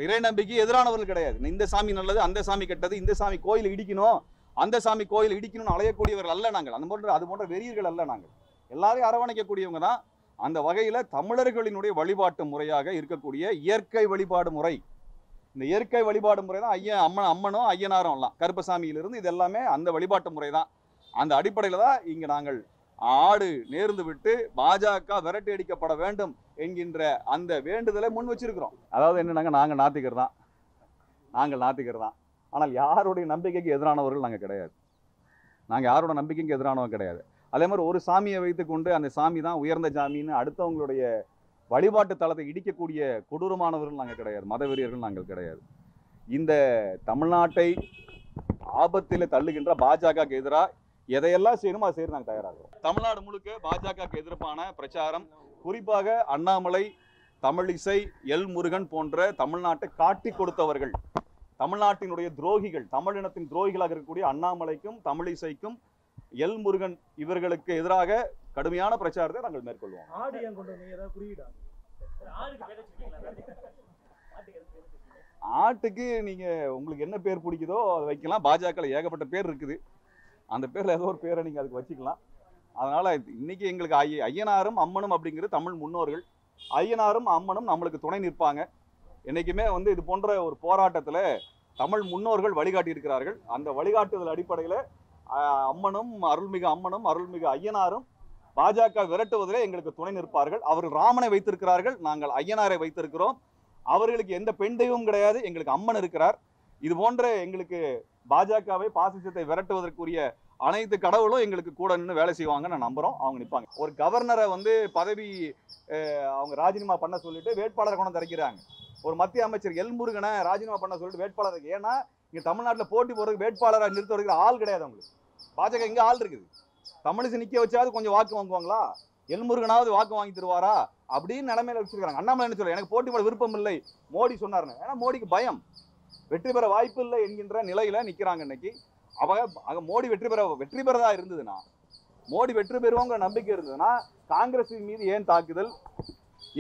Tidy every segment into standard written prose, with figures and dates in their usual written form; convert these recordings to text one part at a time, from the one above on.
இறை நம்பிக்கை எதிரானவர்கள் கிடையாது. இந்த சாமி நல்லது, அந்த சாமி கெட்டது, இந்த சாமி கோயில் இடிக்கணும், அந்த சாமி கோயில் இடிக்கணும்னு அலையக்கூடியவர்கள் அல்ல நாங்கள். அது போன்ற வெறியர்கள் அல்ல நாங்கள். எல்லாரையும் அரவணைக்கக்கூடியவங்க தான். அந்த வகையில் தமிழர்களினுடைய வழிபாட்டு முறையாக இருக்கக்கூடிய இயற்கை வழிபாடு முறை, இந்த இயற்கை வழிபாடு முறை தான் அம்மனும் ஐயனாரும் எல்லாம் கருப்பசாமியிலிருந்து இது எல்லாமே அந்த வழிபாட்டு முறை தான். அந்த அடிப்படையில் தான் இங்கே நாங்கள் ஆடு நேர்ந்து விட்டு பாஜக விரட்டி அடிக்கப்பட வேண்டும் என்கின்ற அந்த வேண்டுதலை முன் வச்சிருக்கிறோம். அதாவது என்னன்னாங்க, நாங்கள் நாத்திகர் தான். ஆனால் யாருடைய நம்பிக்கைக்கு எதிரானவர்கள் நாங்கள் கிடையாது. நாங்கள் யாரோட நம்பிக்கைக்கு எதிரானவங்க கிடையாது. அதே மாதிரி ஒரு சாமியை வைத்துக்கொண்டு அந்த சாமி தான் உயர்ந்த சாமின்னு அடுத்தவங்களுடைய வழிபாட்டு தளத்தை இடிக்கக்கூடிய கொடூரமானவர்கள் நாங்கள் கிடையாது. மதவெறியர்கள் நாங்கள் கிடையாது. இந்த தமிழ்நாட்டை ஆபத்தில் தள்ளுகின்ற பாஜகவுக்கு எதிராக எதையெல்லாம் செய்யணுமோ அதை செய்ய நாங்கள் தயாராகிறோம். தமிழ்நாடு முழுக்க பாஜகவுக்கு எதிர்ப்பான பிரச்சாரம், குறிப்பாக அண்ணாமலை, தமிழிசை, எல் முருகன் போன்ற தமிழ்நாட்டை காட்டி கொடுத்தவர்கள், தமிழ்நாட்டினுடைய துரோகிகள், தமிழினத்தின் துரோகிகளாக இருக்கக்கூடிய அண்ணாமலைக்கும் தமிழிசைக்கும் எல் முருகன் இவர்களுக்கு எதிராக கடுமையான பிரச்சாரத்தை நாங்கள் மேற்கொள்வோம். ஆட்டுக்கு நீங்க உங்களுக்கு என்ன பேர் பிடிக்குதோ அதை வைக்கலாம். பாஜக ஏகப்பட்ட பேர் இருக்குது. அந்த பேர்ல ஏதோ ஒரு பேரை நீங்க அதுக்கு வச்சுக்கலாம். அதனால இன்னைக்கு எங்களுக்கு ஐயனாரும் அம்மனும் அப்படிங்கிறது தமிழ் முன்னோர்கள். ஐயனாரும் அம்மனும் நம்மளுக்கு துணை நிற்பாங்க. என்னைக்குமே இது போன்ற ஒரு போராட்டத்தில் தமிழ் முன்னோர்கள் வழிகாட்டி இருக்கிறார்கள். அந்த வழிகாட்டுதல் அடிப்படையில் அருள்மிகு அருள்மிகு ஐயனாரும் பாஜக விரட்டுவதிலே எங்களுக்கு துணை நிற்பார்கள். அவர்கள் ராமனை வைத்திருக்கிறார்கள், நாங்கள் ஐயனாரை வைத்திருக்கிறோம். அவர்களுக்கு எந்த பெண் தெய்வமும் கிடையாது, எங்களுக்கு அம்மன் இருக்கிறார். இது போன்ற எங்களுக்கு பாஜகவை பாசிசத்தை விரட்டுவதற்குரிய அனைத்து கடவுளும் எங்களுக்கு கூட நின்று வேலை செய்வாங்க நான் நம்புறோம். அவங்க நிற்பாங்க. ஒரு கவர்னரை பதவி அவங்க ராஜினாமா பண்ண சொல்லிட்டு வேட்பாளரை கொண்டு திறக்கிறாங்க. ஒரு மத்திய அமைச்சர் எல் முருகனை ராஜினாமா பண்ண சொல்லிட்டு வேட்பாளருக்கு, ஏன்னா இங்க தமிழ்நாட்டில் போட்டி போறதுக்கு வேட்பாளராக நிறுத்த வருகிற ஆள் கிடையாது அவங்களுக்கு. பாஜக இங்க ஆள் இருக்குது. தமிழிசை நிக்க வச்சாவது கொஞ்சம் வாக்கு வாங்குவாங்களா, எல் முருகனாவது வாக்கு வாங்கி தருவாரா அப்படின்னு நிலைமையில வச்சிருக்காங்க. அண்ணாமலை என்ன சொல்ல, எனக்கு போட்டி போட விருப்பம் இல்லை மோடி சொன்னாருன்னு. ஏன்னா மோடிக்கு பயம், வெற்றி பெற வாய்ப்பு இல்லை என்கின்ற நிலையில நிக்கிறாங்க இன்னைக்கு. அவங்க மோடி வெற்றி பெறதா இருந்ததுன்னா, மோடி வெற்றி பெறுவோங்கிற நம்பிக்கை இருந்ததுன்னா காங்கிரஸ் மீது ஏன் தாக்குதல்,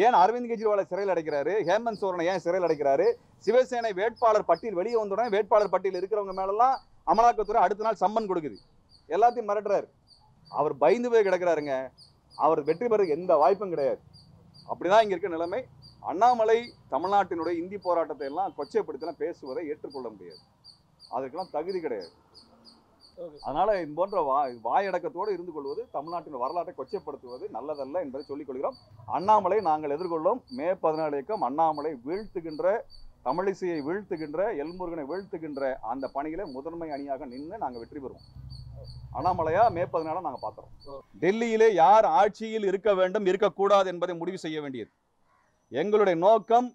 ஏன் அரவிந்த் கெஜ்ரிவாலை சிறையில் அடைக்கிறாரு, ஹேமந்த் சோரனை ஏன் சிறையில் அடைக்கிறாரு, சிவசேனை வேட்பாளர் பட்டியல் வெளியே வந்தோடனே வேட்பாளர் பட்டியல் இருக்கிறவங்க மேலெல்லாம் அமலாக்கத்துறை அடுத்த நாள் சம்மன் கொடுக்குது, எல்லாத்தையும் மிரட்டுறாரு. அவர் பயந்து போய் கிடக்கிறாருங்க. அவர் வெற்றி பெற எந்த வாய்ப்பும் கிடையாது. அப்படிதான் இங்க இருக்க நிலைமை. அண்ணாமலை தமிழ்நாட்டினுடைய இந்தி போராட்டத்தை எல்லாம் கொச்சைப்படுத்தலாம் பேசுவதை ஏற்றுக்கொள்ள முடியாது. அதற்கெல்லாம் தகுதி கிடையாது. அதனால இது போன்ற வாயடக்கத்தோடு இருந்து கொள்வது, தமிழ்நாட்டின் வரலாற்றை கொச்சைப்படுத்துவது நல்லதல்ல என்பதை சொல்லிக் கொள்கிறோம். அண்ணாமலை நாங்கள் எதிர்கொள்ளும். மே 14 இயக்கம் அண்ணாமலை வீழ்த்துகின்ற, தமிழிசையை வீழ்த்துகின்ற, எல்முருகனை வீழ்த்துகின்ற அந்த பணியில முதன்மை அணியாக நின்று நாங்கள் வெற்றி பெறுவோம். அண்ணாமலையா மே 14 நாங்கள் பார்க்கிறோம். டெல்லியிலே யார் ஆட்சியில் இருக்க வேண்டும், இருக்கக்கூடாது என்பதை முடிவு செய்ய வேண்டியது எங்களுடைய நோக்கம்.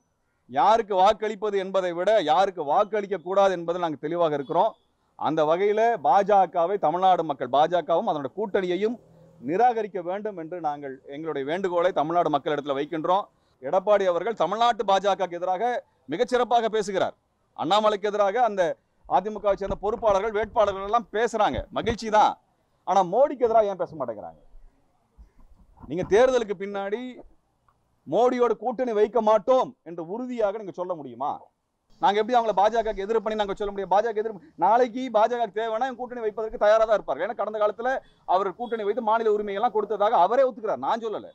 யாருக்கு வாக்களிப்பது என்பதை விட யாருக்கு வாக்களிக்க கூடாது என்பதில் நாங்கள் தெளிவாக இருக்கிறோம். அந்த வகையில் பாஜகவை தமிழ்நாடு மக்கள், பாஜகவும் அதனுடைய கூட்டணியையும் நிராகரிக்க வேண்டும் என்று நாங்கள் எங்களுடைய வேண்டுகோளை தமிழ்நாடு மக்களிடத்தில் வைக்கின்றோம். எடப்பாடி அவர்கள் தமிழ்நாட்டு பாஜகவுக்கு எதிராக மிகச்சிறப்பாக பேசுகிறார். அண்ணாமலைக்கு எதிராக அந்த அதிமுகவை சேர்ந்த பொறுப்பாளர்கள், வேட்பாளர்கள் எல்லாம் பேசுறாங்க, மகிழ்ச்சி தான். ஆனா மோடிக்கு எதிராக ஏன் பேச மாட்டேங்கிறாங்க? நீங்க தேர்தலுக்கு பின்னாடி மோடியோட கூட்டணி வைக்க மாட்டோம் என்று உறுதியாக நீங்க சொல்ல முடியுமா? நாங்க எப்படி அவங்களை பாஜக எதிர்ப்பு பண்ணி நாங்க சொல்ல முடியும்? பாஜக எதிர்ப்பு நாளைக்கு பாஜக தேவைன்னா கூட்டணி வைப்பதற்கு தயாராக தான் இருப்பார்கள். ஏன்னா கடந்த காலத்துல அவர் கூட்டணி வைத்து மாநில உரிமையெல்லாம் கொடுத்ததாக அவரே ஒத்துக்கிறார். நான் சொல்லல,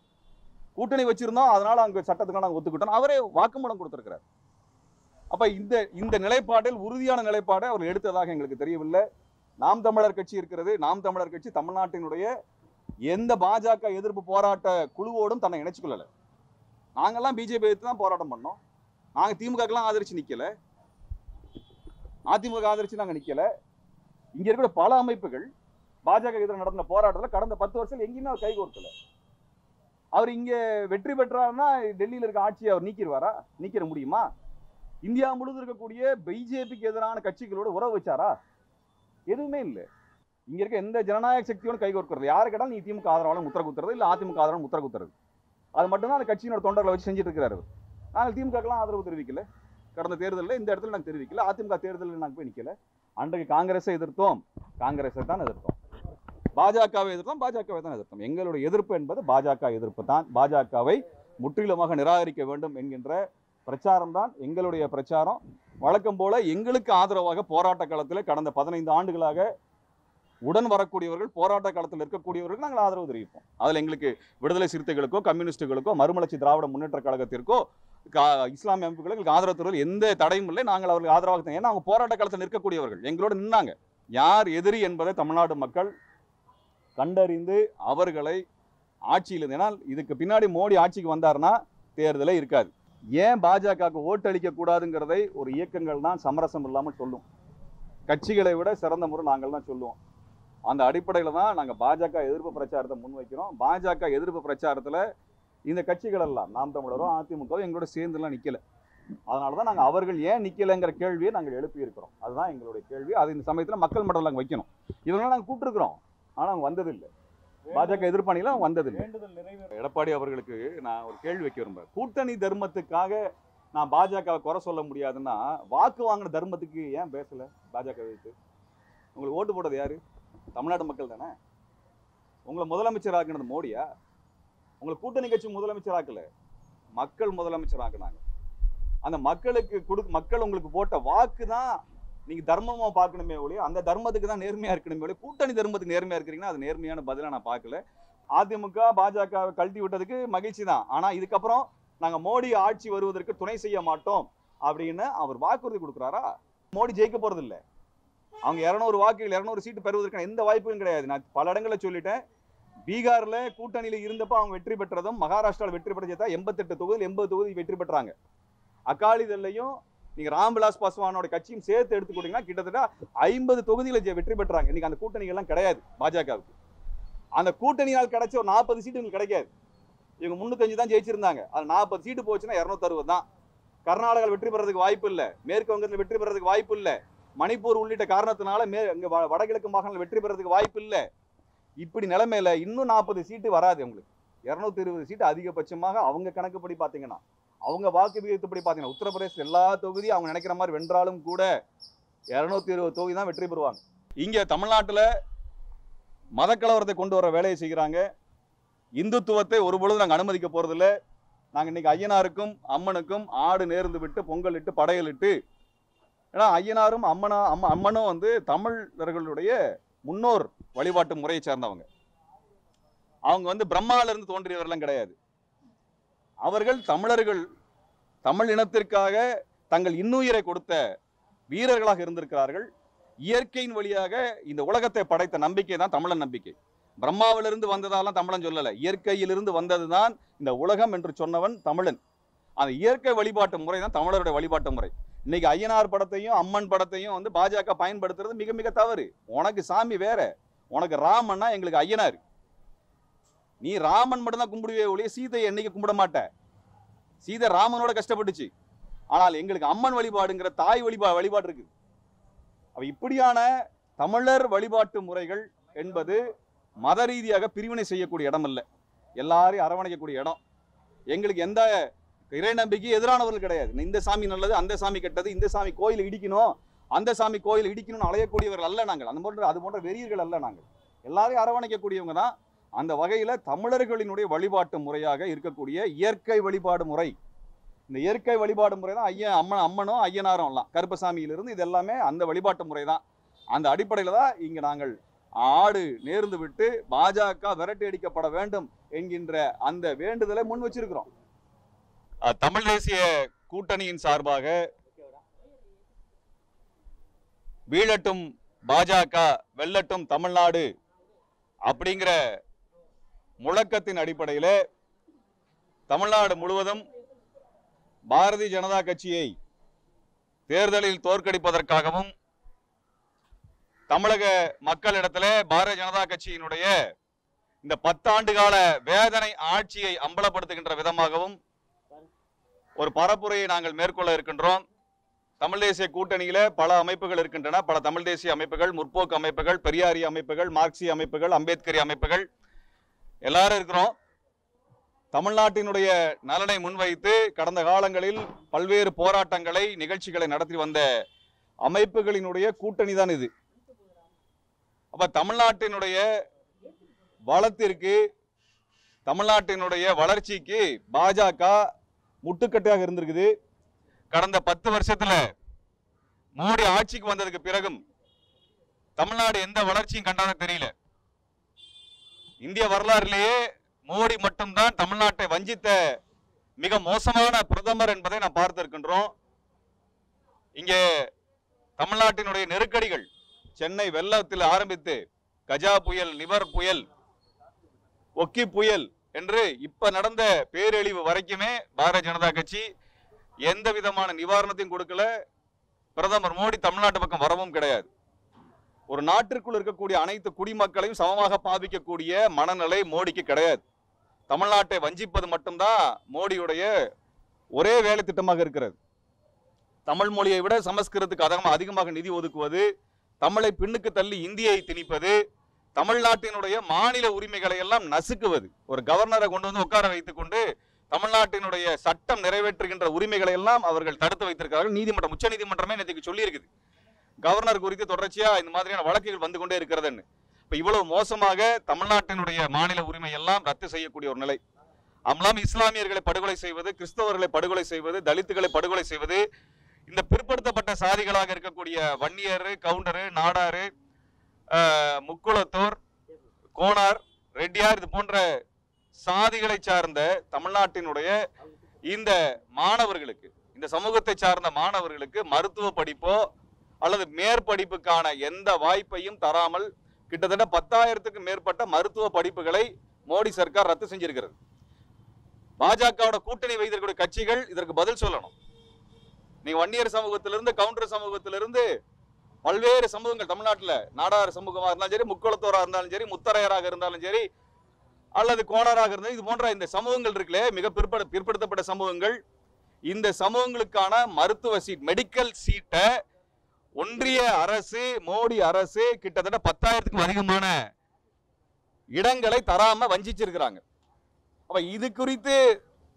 கூட்டணி வச்சிருந்தோம் அதனால அங்க சட்டத்துக்காக நாங்கள் ஒத்துக்கிட்டோம், அவரே வாக்குமூலம் கொடுத்திருக்கிறார். அப்ப இந்த நிலைப்பாட்டில் உறுதியான நிலைப்பாடை அவர் எடுத்ததாக எங்களுக்கு தெரியவில்லை. நாம் தமிழர் கட்சி இருக்கிறது. நாம் தமிழர் கட்சி தமிழ்நாட்டினுடைய எந்த பாஜக எதிர்ப்பு போராட்ட குழுவோடும் தன்னை இணைச்சுக்கொள்ளல. நாங்கெல்லாம் பிஜேபி எதிர்த்து தான் போராட்டம் பண்ணோம். நாங்க திமுகலாம் ஆதரிச்சு நிக்கல, அதிமுக ஆதரிச்சு நாங்க நிக்கல. இங்க இருக்கிற பல அமைப்புகள் பாஜக எதிராக நடந்த போராட்டத்தில் கடந்த 10 வருஷம் எங்கேயுமே அவர் கைகோர்க்கல. அவர் இங்க வெற்றி பெற்றாருன்னா டெல்லியில் இருக்க ஆட்சியை அவர் நீக்கிடுவாரா? நீக்கிட முடியுமா? இந்தியா முழுவதும் இருக்கக்கூடிய பிஜேபிக்கு எதிரான கட்சிகளோடு உறவு வச்சாரா? எதுவுமே இல்லை. இங்க இருக்க எந்த ஜனநாயக சக்தியோட கைகோர்க்கிறது. யாரு கேட்டாலும் நீ திமுக ஆதரவாளர் முத்திர குத்துறது, இல்ல அதிமுக ஆதரவாளர் முத்திர குத்துறது, அது மட்டும்தான் அந்த கட்சியினோட தொண்டர்களை வச்சு செஞ்சுட்டு இருக்கிறாரு. நாங்கள் திமுகலாம் ஆதரவு தெரிவிக்கல. கடந்த தேர்தலில் இந்த இடத்துல நாங்கள் தெரிவிக்கல. அதிமுக தேர்தலில் நாங்கள் போய் நிற்கல. அன்றைக்கு காங்கிரஸை எதிர்த்தோம், காங்கிரஸை தான் எதிர்த்தோம். பாஜகவை எதிர்த்தோம், பாஜகவை தான் எதிர்த்தோம். எங்களுடைய எதிர்ப்பு என்பது பாஜக எதிர்ப்பு தான். பாஜகவை முற்றிலுமாக நிராகரிக்க வேண்டும் என்கின்ற பிரச்சாரம் தான் எங்களுடைய பிரச்சாரம். வழக்கம் போல எங்களுக்கு ஆதரவாக போராட்ட காலத்தில் கடந்த 15 ஆண்டுகளாக உடன் வரக்கூடியவர்கள், போராட்ட காலத்தில் இருக்கக்கூடியவர்கள் நாங்கள் ஆதரவு தெரிவிப்போம். அதில் எங்களுக்கு விடுதலை சிறுத்தைகளுக்கோ, கம்யூனிஸ்டுகளுக்கோ, மறுமலர்ச்சி திராவிட முன்னேற்ற கழகத்திற்கோ, இஸ்லாமிய அமைப்புகளுக்கு ஆதரவு தருவதில் எந்த தடையும் இல்லை. நாங்கள் அவர்களுக்கு ஆதரவாக, ஏன்னா அவங்க போராட்ட காலத்தில் நிற்கக்கூடியவர்கள் எங்களோட நின்னாங்க. யார் எதிரி என்பதை தமிழ்நாடு மக்கள் கண்டறிந்து அவர்களை ஆட்சியில், ஏன்னா இதுக்கு பின்னாடி மோடி ஆட்சிக்கு வந்தாருன்னா தேர்தலே இருக்காது. ஏன் பாஜகவுக்கு ஓட்டு அளிக்க கூடாதுங்கிறதை ஒரு இயக்கங்கள் தான் சமரசம் இல்லாமல் சொல்லும். கட்சிகளை விட சிறந்த முறை நாங்கள் தான் சொல்லுவோம். அந்த அடிப்படையில் தான் நாங்கள் பாஜக எதிர்ப்பு பிரச்சாரத்தை முன்வைக்கிறோம். பாஜக எதிர்ப்பு பிரச்சாரத்தில் இந்த கட்சிகள் எல்லாம், நாம் தமிழரும் அதிமுகவும் எங்களோட சேர்ந்துலாம் நிற்கலை. அதனால தான் நாங்கள் அவர்கள் ஏன் நிற்கலைங்கிற கேள்வியை நாங்கள் எழுப்பியிருக்கிறோம். அதுதான் எங்களுடைய கேள்வி. அது இந்த சமயத்தில் மக்கள் மன்றத்தில் நாங்கள் வைக்கணும். இதெல்லாம் நாங்கள் கூப்பிட்டுருக்குறோம், ஆனால் அவங்க வந்ததில்லை. பாஜக எதிர்ப்பாணியில் அவங்க வந்ததில்லை. எடப்பாடி அவர்களுக்கு நான் ஒரு கேள்வி வைக்க விரும்புகிறேன். கூட்டணி தர்மத்துக்காக நான் பாஜகவை குறை சொல்ல முடியாதுன்னா, வாக்கு வாங்கின தர்மத்துக்கு ஏன் பேசலை? பாஜக வைத்து உங்களுக்கு ஓட்டு போட்டது யாரு? தமிழ்நாடு மக்கள் தானே. உங்களை முதலமைச்சர் ஆக்கினது மோடியா? உங்களை கூட்டணி கட்சி முதலமைச்சர் ஆக்கல, மக்கள் முதலமைச்சர் ஆக்குனாங்க. அந்த மக்களுக்கு மக்கள் உங்களுக்கு போட்ட வாக்கு தான் நீங்க தர்மமா பார்க்கணுமே ஒழிய, அந்த தர்மத்துக்கு தான் நேர்மையா இருக்கணுமே ஒழிய, கூட்டணி தர்மத்துக்கு நேர்மையா இருக்கிறீங்கன்னா அது நேர்மையான பதிலா நான் பார்க்கல. அதிமுக பாஜக கழட்டி விட்டதுக்கு மகிழ்ச்சி தான். ஆனா இதுக்கப்புறம் நாங்க மோடி ஆட்சி வருவதற்கு துணை செய்ய மாட்டோம் அப்படின்னு அவர் வாக்குறுதி கொடுக்குறாரா? மோடி ஜெயிக்க போறது இல்லை. அவங்க 200 வாக்குகள் 200 சீட்டு பெறுவதற்கான எந்த வாய்ப்பும் கிடையாது. நான் பல இடங்களில் சொல்லிட்டேன். பீகார்ல கூட்டணியில இருந்தப்ப அவங்க வெற்றி பெற்றதும், மகாராஷ்டிராவில் வெற்றி பெற்ற 88 தொகுதியில் 80 தொகுதி வெற்றி பெற்றாங்க. அகாலிதள்லையும் நீங்க ராம்விலாஸ் பாஸ்வானோட கட்சியும் சேர்த்து எடுத்துக்கிட்டீங்கன்னா கிட்டத்தட்ட 50 தொகுதிகளை வெற்றி பெற்றாங்க. இன்னைக்கு அந்த கூட்டணிகள் எல்லாம் கிடையாது பாஜகவுக்கு. அந்த கூட்டணியால் கிடைச்ச ஒரு 40 சீட்டு கிடைக்காது. இவங்க 305 தான் ஜெயிச்சிருந்தாங்க. அது 40 சீட்டு போச்சுன்னா 260 தான். கர்நாடகாவில் வெற்றி பெறதுக்கு வாய்ப்பு இல்லை, மேற்கு வங்கத்தில் வெற்றி பெறதுக்கு வாய்ப்பு இல்லை, மணிப்பூர் உள்ளிட்ட காரணத்தினால வடகிழக்கு மாகாணங்கள் வெற்றி பெறதுக்கு வாய்ப்பு இல்லை. இப்படி நிலைமையில இன்னும் 40 சீட்டு வராது. உங்களுக்கு 220 சீட்டு அதிகபட்சமாக அவங்க கணக்குப்படி பார்த்தீங்கன்னா, அவங்க வாக்கு விகிதப்படி பார்த்தீங்கன்னா, உத்தரப்பிரதேச எல்லா தொகுதியும் அவங்க நினைக்கிற மாதிரி வென்றாலும் கூட 220 தொகுதி தான் வெற்றி பெறுவாங்க. இங்க தமிழ்நாட்டில் மதக்கலவரத்தை கொண்டு வர வேலையை செய்கிறாங்க. இந்துத்துவத்தை ஒருபொழுது நாங்கள் அனுமதிக்க போறதில்ல. நாங்கள் இன்னைக்கு ஐயனாருக்கும் அம்மனுக்கும் ஆடு நேர்ந்து விட்டு பொங்கல் இட்டு படையலிட்டு, ஏன்னா ஐயனாரும் அம்மனும் வந்து தமிழர்களுடைய முன்னோர் வழிபாட்டு முறையை சேர்ந்தவங்க. அவங்க வந்து பிரம்மாவில இருந்து தோன்றியவரெல்லாம் கிடையாது. அவர்கள் தமிழர்கள், தமிழ் இனத்திற்காக தங்கள் இன்னுயிரை கொடுத்த வீரர்களாக இருந்திருக்கிறார்கள். இயற்கையின் வழியாக இந்த உலகத்தை படைத்த நம்பிக்கை தான் தமிழன் நம்பிக்கை. பிரம்மாவிலிருந்து வந்ததாலாம் தமிழன் சொல்லலை, இயற்கையிலிருந்து வந்ததுதான் இந்த உலகம் என்று சொன்னவன் தமிழன். அந்த இயற்கை வழிபாட்டு முறை தான் தமிழருடைய வழிபாட்டு முறை. இன்னைக்கு ஐயனார் படத்தையும் அம்மன் படத்தையும் வந்து பாஜக பயன்படுத்துறது மிக மிக தவறு. உனக்கு சாமி வேற, உனக்கு ராமன்னா எங்களுக்கு ஐயனார். நீ ராமன் மட்டும் தான் கும்பிடுவே ஒழிய சீதையை என்னைக்கு கும்பிட மாட்ட. சீதை ராமனோட கஷ்டப்பட்டுச்சு. ஆனால் எங்களுக்கு அம்மன் வழிபாடுங்கிற தாய் வழிபாடு இருக்கு. அப்ப இப்படியான தமிழர் வழிபாட்டு முறைகள் என்பது மத ரீதியாக பிரிவினை செய்யக்கூடிய இடம் அல்ல, எல்லாரையும் அரவணைக்கக்கூடிய இடம். எங்களுக்கு எந்த இறை நம்பிக்கை எதிரானவர்கள் கிடையாது. இந்த சாமி நல்லது, அந்த சாமி கெட்டது, இந்த சாமி கோயில் இடிக்கணும், அந்த சாமி கோயில் இடிக்கணும்னு அலையக்கூடியவர்கள் அல்ல நாங்கள். அது போன்ற வெறியர்கள் அல்ல நாங்கள். எல்லாரையும் அரவணைக்கக்கூடியவங்க தான். அந்த வகையில் தமிழர்களினுடைய வழிபாட்டு முறையாக இருக்கக்கூடிய இயற்கை வழிபாடு முறை, இந்த இயற்கை வழிபாடு முறை தான் அம்மனும் ஐயனாரும் எல்லாம், கருப்பசாமியிலிருந்து இது எல்லாமே அந்த வழிபாட்டு முறை தான். அந்த அடிப்படையில் தான் இங்கே நாங்கள் ஆடு நேர்ந்து விட்டு பாஜக விரட்டி அடிக்கப்பட வேண்டும் என்கின்ற அந்த வேண்டுதலை முன் வச்சிருக்கிறோம். தமிழ் தேசிய கூட்டணியின் சார்பாக வீழட்டும் பாஜக, வெல்லட்டும் தமிழ்நாடு அப்படிங்கிற முழக்கத்தின் அடிப்படையில் தமிழ்நாடு முழுவதும் பாரதிய ஜனதா கட்சியை தேர்தலில் தோற்கடிப்பதற்காகவும் தமிழக மக்களிடத்தில் பாரதிய ஜனதா கட்சியினுடைய இந்த 10 ஆண்டு கால வேதனை ஆட்சியை அம்பலப்படுத்துகின்ற விதமாகவும் ஒரு பரப்புரையை நாங்கள் மேற்கொள்ள இருக்கின்றோம். தமிழ் தேசிய கூட்டணியில பல அமைப்புகள் இருக்கின்றன. பல தமிழ் தேசிய அமைப்புகள், முற்போக்கு அமைப்புகள், பெரியாரிய அமைப்புகள், மார்க்சிய அமைப்புகள், அம்பேத்கரி அமைப்புகள் எல்லாரும் இருக்கிறோம். தமிழ்நாட்டினுடைய நலனை முன்வைத்து கடந்த காலங்களில் பல்வேறு போராட்டங்களை, நிகழ்ச்சிகளை நடத்தி வந்த அமைப்புகளினுடைய கூட்டணி தான் இது. அப்ப தமிழ்நாட்டினுடைய வளத்திற்கு, தமிழ்நாட்டினுடைய வளர்ச்சிக்கு பாஜக முட்டுக்கட்டையாக இருந்திருக்குது. கடந்த 10 வருஷத்துல மோடி ஆட்சிக்கு வந்ததுக்கு பிறகும் தமிழ்நாடு எந்த வளர்ச்சியும் கண்டாத தெரியல. இந்திய வரலாறுலேயே மோடி மட்டும்தான் தமிழ்நாட்டை வஞ்சித்த மிக மோசமான பிரதமர் என்பதை நாம் பார்த்திருக்கின்றோம். இங்கே தமிழ்நாட்டினுடைய நெருக்கடிகள் சென்னை வெள்ளத்தில் ஆரம்பித்து கஜா புயல், நிவர் புயல், ஒக்கி புயல் என்று இப்ப நடந்த பேரழிவு வரைக்குமே பாரதிய ஜனதா கட்சி எந்த விதமான நிவாரணத்தையும் கொடுக்கல. பிரதமர் மோடி தமிழ்நாட்டு பக்கம் வரவும் கிடையாது. ஒரு நாட்டிற்குள் இருக்கக்கூடிய அனைத்து குடிமக்களையும் சமமாக பாவிக்கக்கூடிய மனநிலை மோடிக்கு கிடையாது. தமிழ்நாட்டை வஞ்சிப்பது மட்டும்தான் மோடியுடைய ஒரே வேலை திட்டமாக இருக்கிறது. தமிழ் மொழியை விட சமஸ்கிருதத்துக்கு அதிகமாக நிதி ஒதுக்குவது, தமிழை பின்னுக்கு தள்ளி இந்தியை திணிப்பது, தமிழ்நாட்டினுடைய மாநில உரிமைகளை எல்லாம் நசுக்குவது. ஒரு கவர்னரை கொண்டு வந்து உட்கார வைத்துக் கொண்டு தமிழ்நாட்டினுடைய சட்டம் நிறைவேற்றுகின்ற உரிமைகளை எல்லாம் அவர்கள் தடுத்து வைத்திருக்கிறார்கள். நீதிமன்றம், உச்ச நீதிமன்றமே நேற்று சொல்லி இருக்குது, கவர்னர் குறித்து தொடர்ச்சியா இந்த மாதிரியான வழக்குகள் வந்து கொண்டே இருக்கிறதுன்னு. இப்ப இவ்வளவு மோசமாக தமிழ்நாட்டினுடைய மாநில உரிமை எல்லாம் ரத்து செய்யக்கூடிய ஒரு நிலை. அம்லாம் இஸ்லாமியர்களை படுகொலை செய்வது, கிறிஸ்தவர்களை படுகொலை செய்வது, தலித்துகளை படுகொலை செய்வது, இந்த பிற்படுத்தப்பட்ட சாதிகளாக இருக்கக்கூடிய வன்னியர், கவுண்டரு, நாடாரு, முக்குளத்தோர், கோனார், ரெட்டியார், இது போன்ற சாதிகளை சார்ந்த தமிழ்நாட்டினுடைய இந்த மாணவர்களுக்கு, இந்த சமூகத்தை சார்ந்த மாணவர்களுக்கு மருத்துவ படிப்போ அல்லது மேற்படிப்புக்கான எந்த வாய்ப்பையும் தராமல் கிட்டத்தட்ட 10,000க்கும் மேற்பட்ட மருத்துவ படிப்புகளை மோடி சர்க்கார் ரத்து செஞ்சிருக்கிறது. பாஜகவோட கூட்டணி வைத்திருக்கிற கட்சிகள் இதற்கு பதில் சொல்லணும். நீங்க வன்னியர் சமூகத்திலிருந்து, கவுண்டர் சமூகத்திலிருந்து, பல்வேறு சமூகங்கள் தமிழ்நாட்டில், நாடார் சமூகமாக இருந்தாலும் சரி, முக்குளத்தோராக இருந்தாலும் சரி, முத்தரையராக இருந்தாலும் சரி, அல்லது கோணராக இருந்தாலும், இது போன்ற இந்த சமூகங்கள் இருக்குல்ல, மிக பிற்படுத்தப்பட்ட சமூகங்கள், இந்த சமூகங்களுக்கான மருத்துவ சீட், மெடிக்கல் சீட்டை ஒன்றிய அரசு, மோடி அரசு கிட்டத்தட்ட 10,000க்கும் அதிகமான இடங்களை தராம வஞ்சிச்சிருக்கிறாங்க. அப்ப இது குறித்து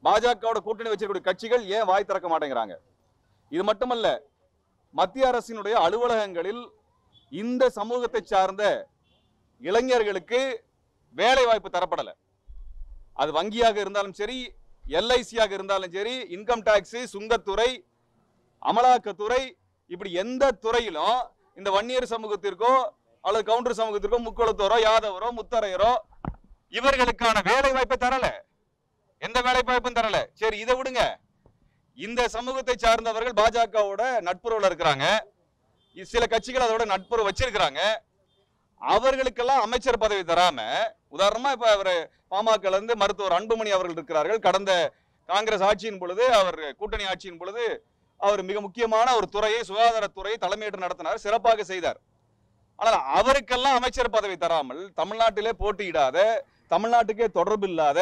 பாஜகவோட கூட்டணி வச்சிருக்கக்கூடிய கட்சிகள் ஏன் வாய் திறக்க மாட்டேங்கிறாங்க? இது மட்டுமல்ல, மத்திய அரசினுடைய அலுவலகங்களில் இந்த சமூகத்தை சார்ந்த இளைஞர்களுக்கு வேலை வாய்ப்பு தரப்படலை. அது வங்கியாக இருந்தாலும் சரி, எல்ஐசியாக இருந்தாலும் சரி, இன்கம் டாக்ஸ், சுங்கத்துறை, அமலாக்கத்துறை, இப்படி எந்த துறையிலும் இந்த வன்னியர் சமூகத்திற்கோ அல்லது கவுண்டர் சமூகத்திற்கோ, முக்குளத்தோரோ, யாதவரோ, முத்தரையரோ இவர்களுக்கான வேலை வாய்ப்பை தரல. எந்த வேலை வாய்ப்பும் தரல. சரி, இதை விடுங்க. இந்த சமூகத்தை சார்ந்தவர்கள் பாஜகவோட நட்புறவுல இருக்கிறாங்க, சில கட்சிகள் அதோட நட்புறவு வச்சிருக்கிறாங்க. அவர்களுக்கெல்லாம் அமைச்சர் பதவி தராம, உதாரணமா இப்ப அவர் பாமக இருந்து மருத்துவர் அன்புமணி அவர்கள் இருக்கிறார்கள். கடந்த காங்கிரஸ் ஆட்சியின் பொழுது, அவர் கூட்டணி ஆட்சியின் பொழுது அவர் மிக முக்கியமான ஒரு துறையை, சுகாதாரத்துறையை தலைமையேற்று நடத்தினார், சிறப்பாக செய்தார். ஆனால் அவருக்கெல்லாம் அமைச்சர் பதவி தராமல் தமிழ்நாட்டிலே போட்டியிடாத, தமிழ்நாட்டுக்கே தொடர்பு இல்லாத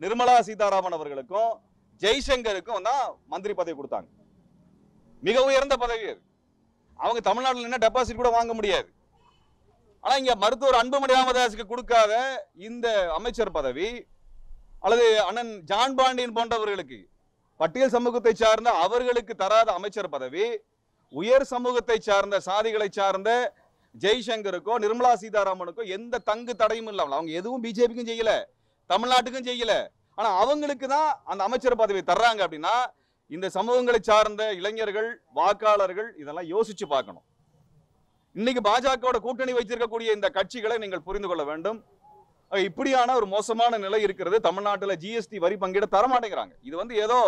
நிர்மலா சீதாராமன் அவர்களுக்கும் ஜெய்சங்கருக்கும் தான் மந்திரி பதவி கொடுத்தாங்க. மிக உயர்ந்த பதவி அது. அவங்க தமிழ்நாட்டில் என்ன டெபாசிட் கூட வாங்க முடியாது. ஆனா இங்க மருத்துவர் அன்புமணி ராமதாஸுக்கு கொடுக்காத இந்த அமைச்சர் பதவி, அல்லது அண்ணன் ஜான் பாண்டியன் போன்றவர்களுக்கு, பட்டியல் சமூகத்தை சார்ந்த அவர்களுக்கு தராத அமைச்சர் பதவி, உயர் சமூகத்தை சார்ந்த சாதிகளை சார்ந்த ஜெய்சங்கருக்கோ நிர்மலா சீதாராமனுக்கோ எந்த தங்கு தடையும் இல்லாமல், அவங்க எதுவும் பிஜேபிக்கும் செய்யல, தமிழ்நாட்டுக்கும் செய்யல, ஆனா அவங்களுக்கு தான் அந்த அமைச்சர் பதவி தர்றாங்க. அப்படின்னா இந்த சமூகங்களை சார்ந்த இளைஞர்கள், வாக்காளர்கள் இதெல்லாம் யோசிச்சு பார்க்கணும். இன்னைக்கு பாஜகவோட கூட்டணி வைத்திருக்கக்கூடிய இந்த கட்சிகளை நீங்கள் புரிந்து கொள்ள வேண்டும். இப்படியான ஒரு மோசமான நிலை இருக்கிறது. தமிழ்நாட்டில் ஜிஎஸ்டி வரி பங்கீட தரமாட்டேங்கிறாங்க. இது ஏதோ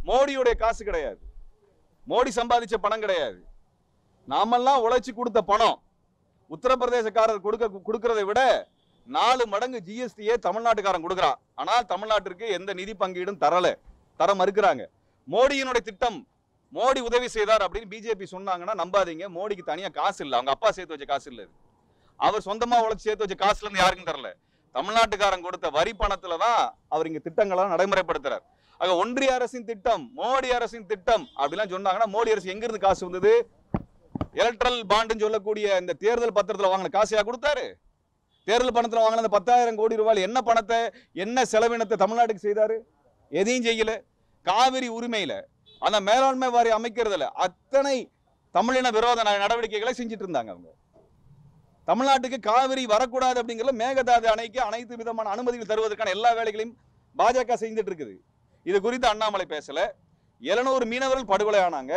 மோடியுடைய காசு கிடையாது, மோடி சம்பாதிச்ச பணம் கிடையாது. நாமெல்லாம் உழைச்சி கொடுத்த பணம். உத்தரப்பிரதேசக்காரர் கொடுக்கறதை விட 4 மடங்கு ஜிஎஸ்டியே தமிழ்நாட்டுக்காரன் கொடுக்குறான். ஆனால் தமிழ்நாட்டிற்கு எந்த நிதி பங்கீடும் தர மறுக்கிறாங்க. மோடியினுடைய திட்டம், மோடி உதவி செய்தார் அப்படின்னு பிஜேபி சொன்னாங்கன்னா நம்பாதீங்க. மோடிக்கு தனியா காசு இல்லை, அவங்க அப்பா சேர்த்து வச்ச காசு இல்லை, அவர் சொந்தமா உழைச்சி சேர்த்து வச்ச காசுல இருந்து யாருக்கும் தரல. தமிழ்நாட்டுக்காரன் கொடுத்த வரி பணத்துல தான் அவர் இங்க திட்டங்களை நடைமுறைப்படுத்துறார். ஆக ஒன்றிய அரசின் திட்டம், மோடி அரசின் திட்டம் அப்படிலாம் சொன்னாங்கன்னா மோடி அரசு எங்க இருந்து காசு வந்தது? எலக்ட்ரல் பாண்டுன்னு சொல்லக்கூடிய இந்த தேர்தல் பத்திரத்தில் வாங்கின காசையா கொடுத்தாரு? தேர்தல் பணத்தில் வாங்கின அந்த 10,000 கோடி ரூபாய் என்ன பணத்தை, என்ன செலவினத்தை தமிழ்நாட்டுக்கு செய்தாரு? எதையும் செய்யல. காவிரி உரிமையில அந்த மேலாண்மை வாரி அமைக்கிறதுல அத்தனை தமிழின விரோத நடவடிக்கைகளை செஞ்சுட்டு இருந்தாங்க. அவங்க தமிழ்நாட்டுக்கு காவிரி வரக்கூடாது அப்படிங்கிற மேகதாது அணைக்கு அனைத்து விதமான அனுமதிகள் தருவதற்கான எல்லா வேலைகளையும் பாஜக செஞ்சுட்டு இருக்குது. இது குறித்து அண்ணாமலை பேசல. 700 மீனவர்கள் படுகொலை ஆனாங்க.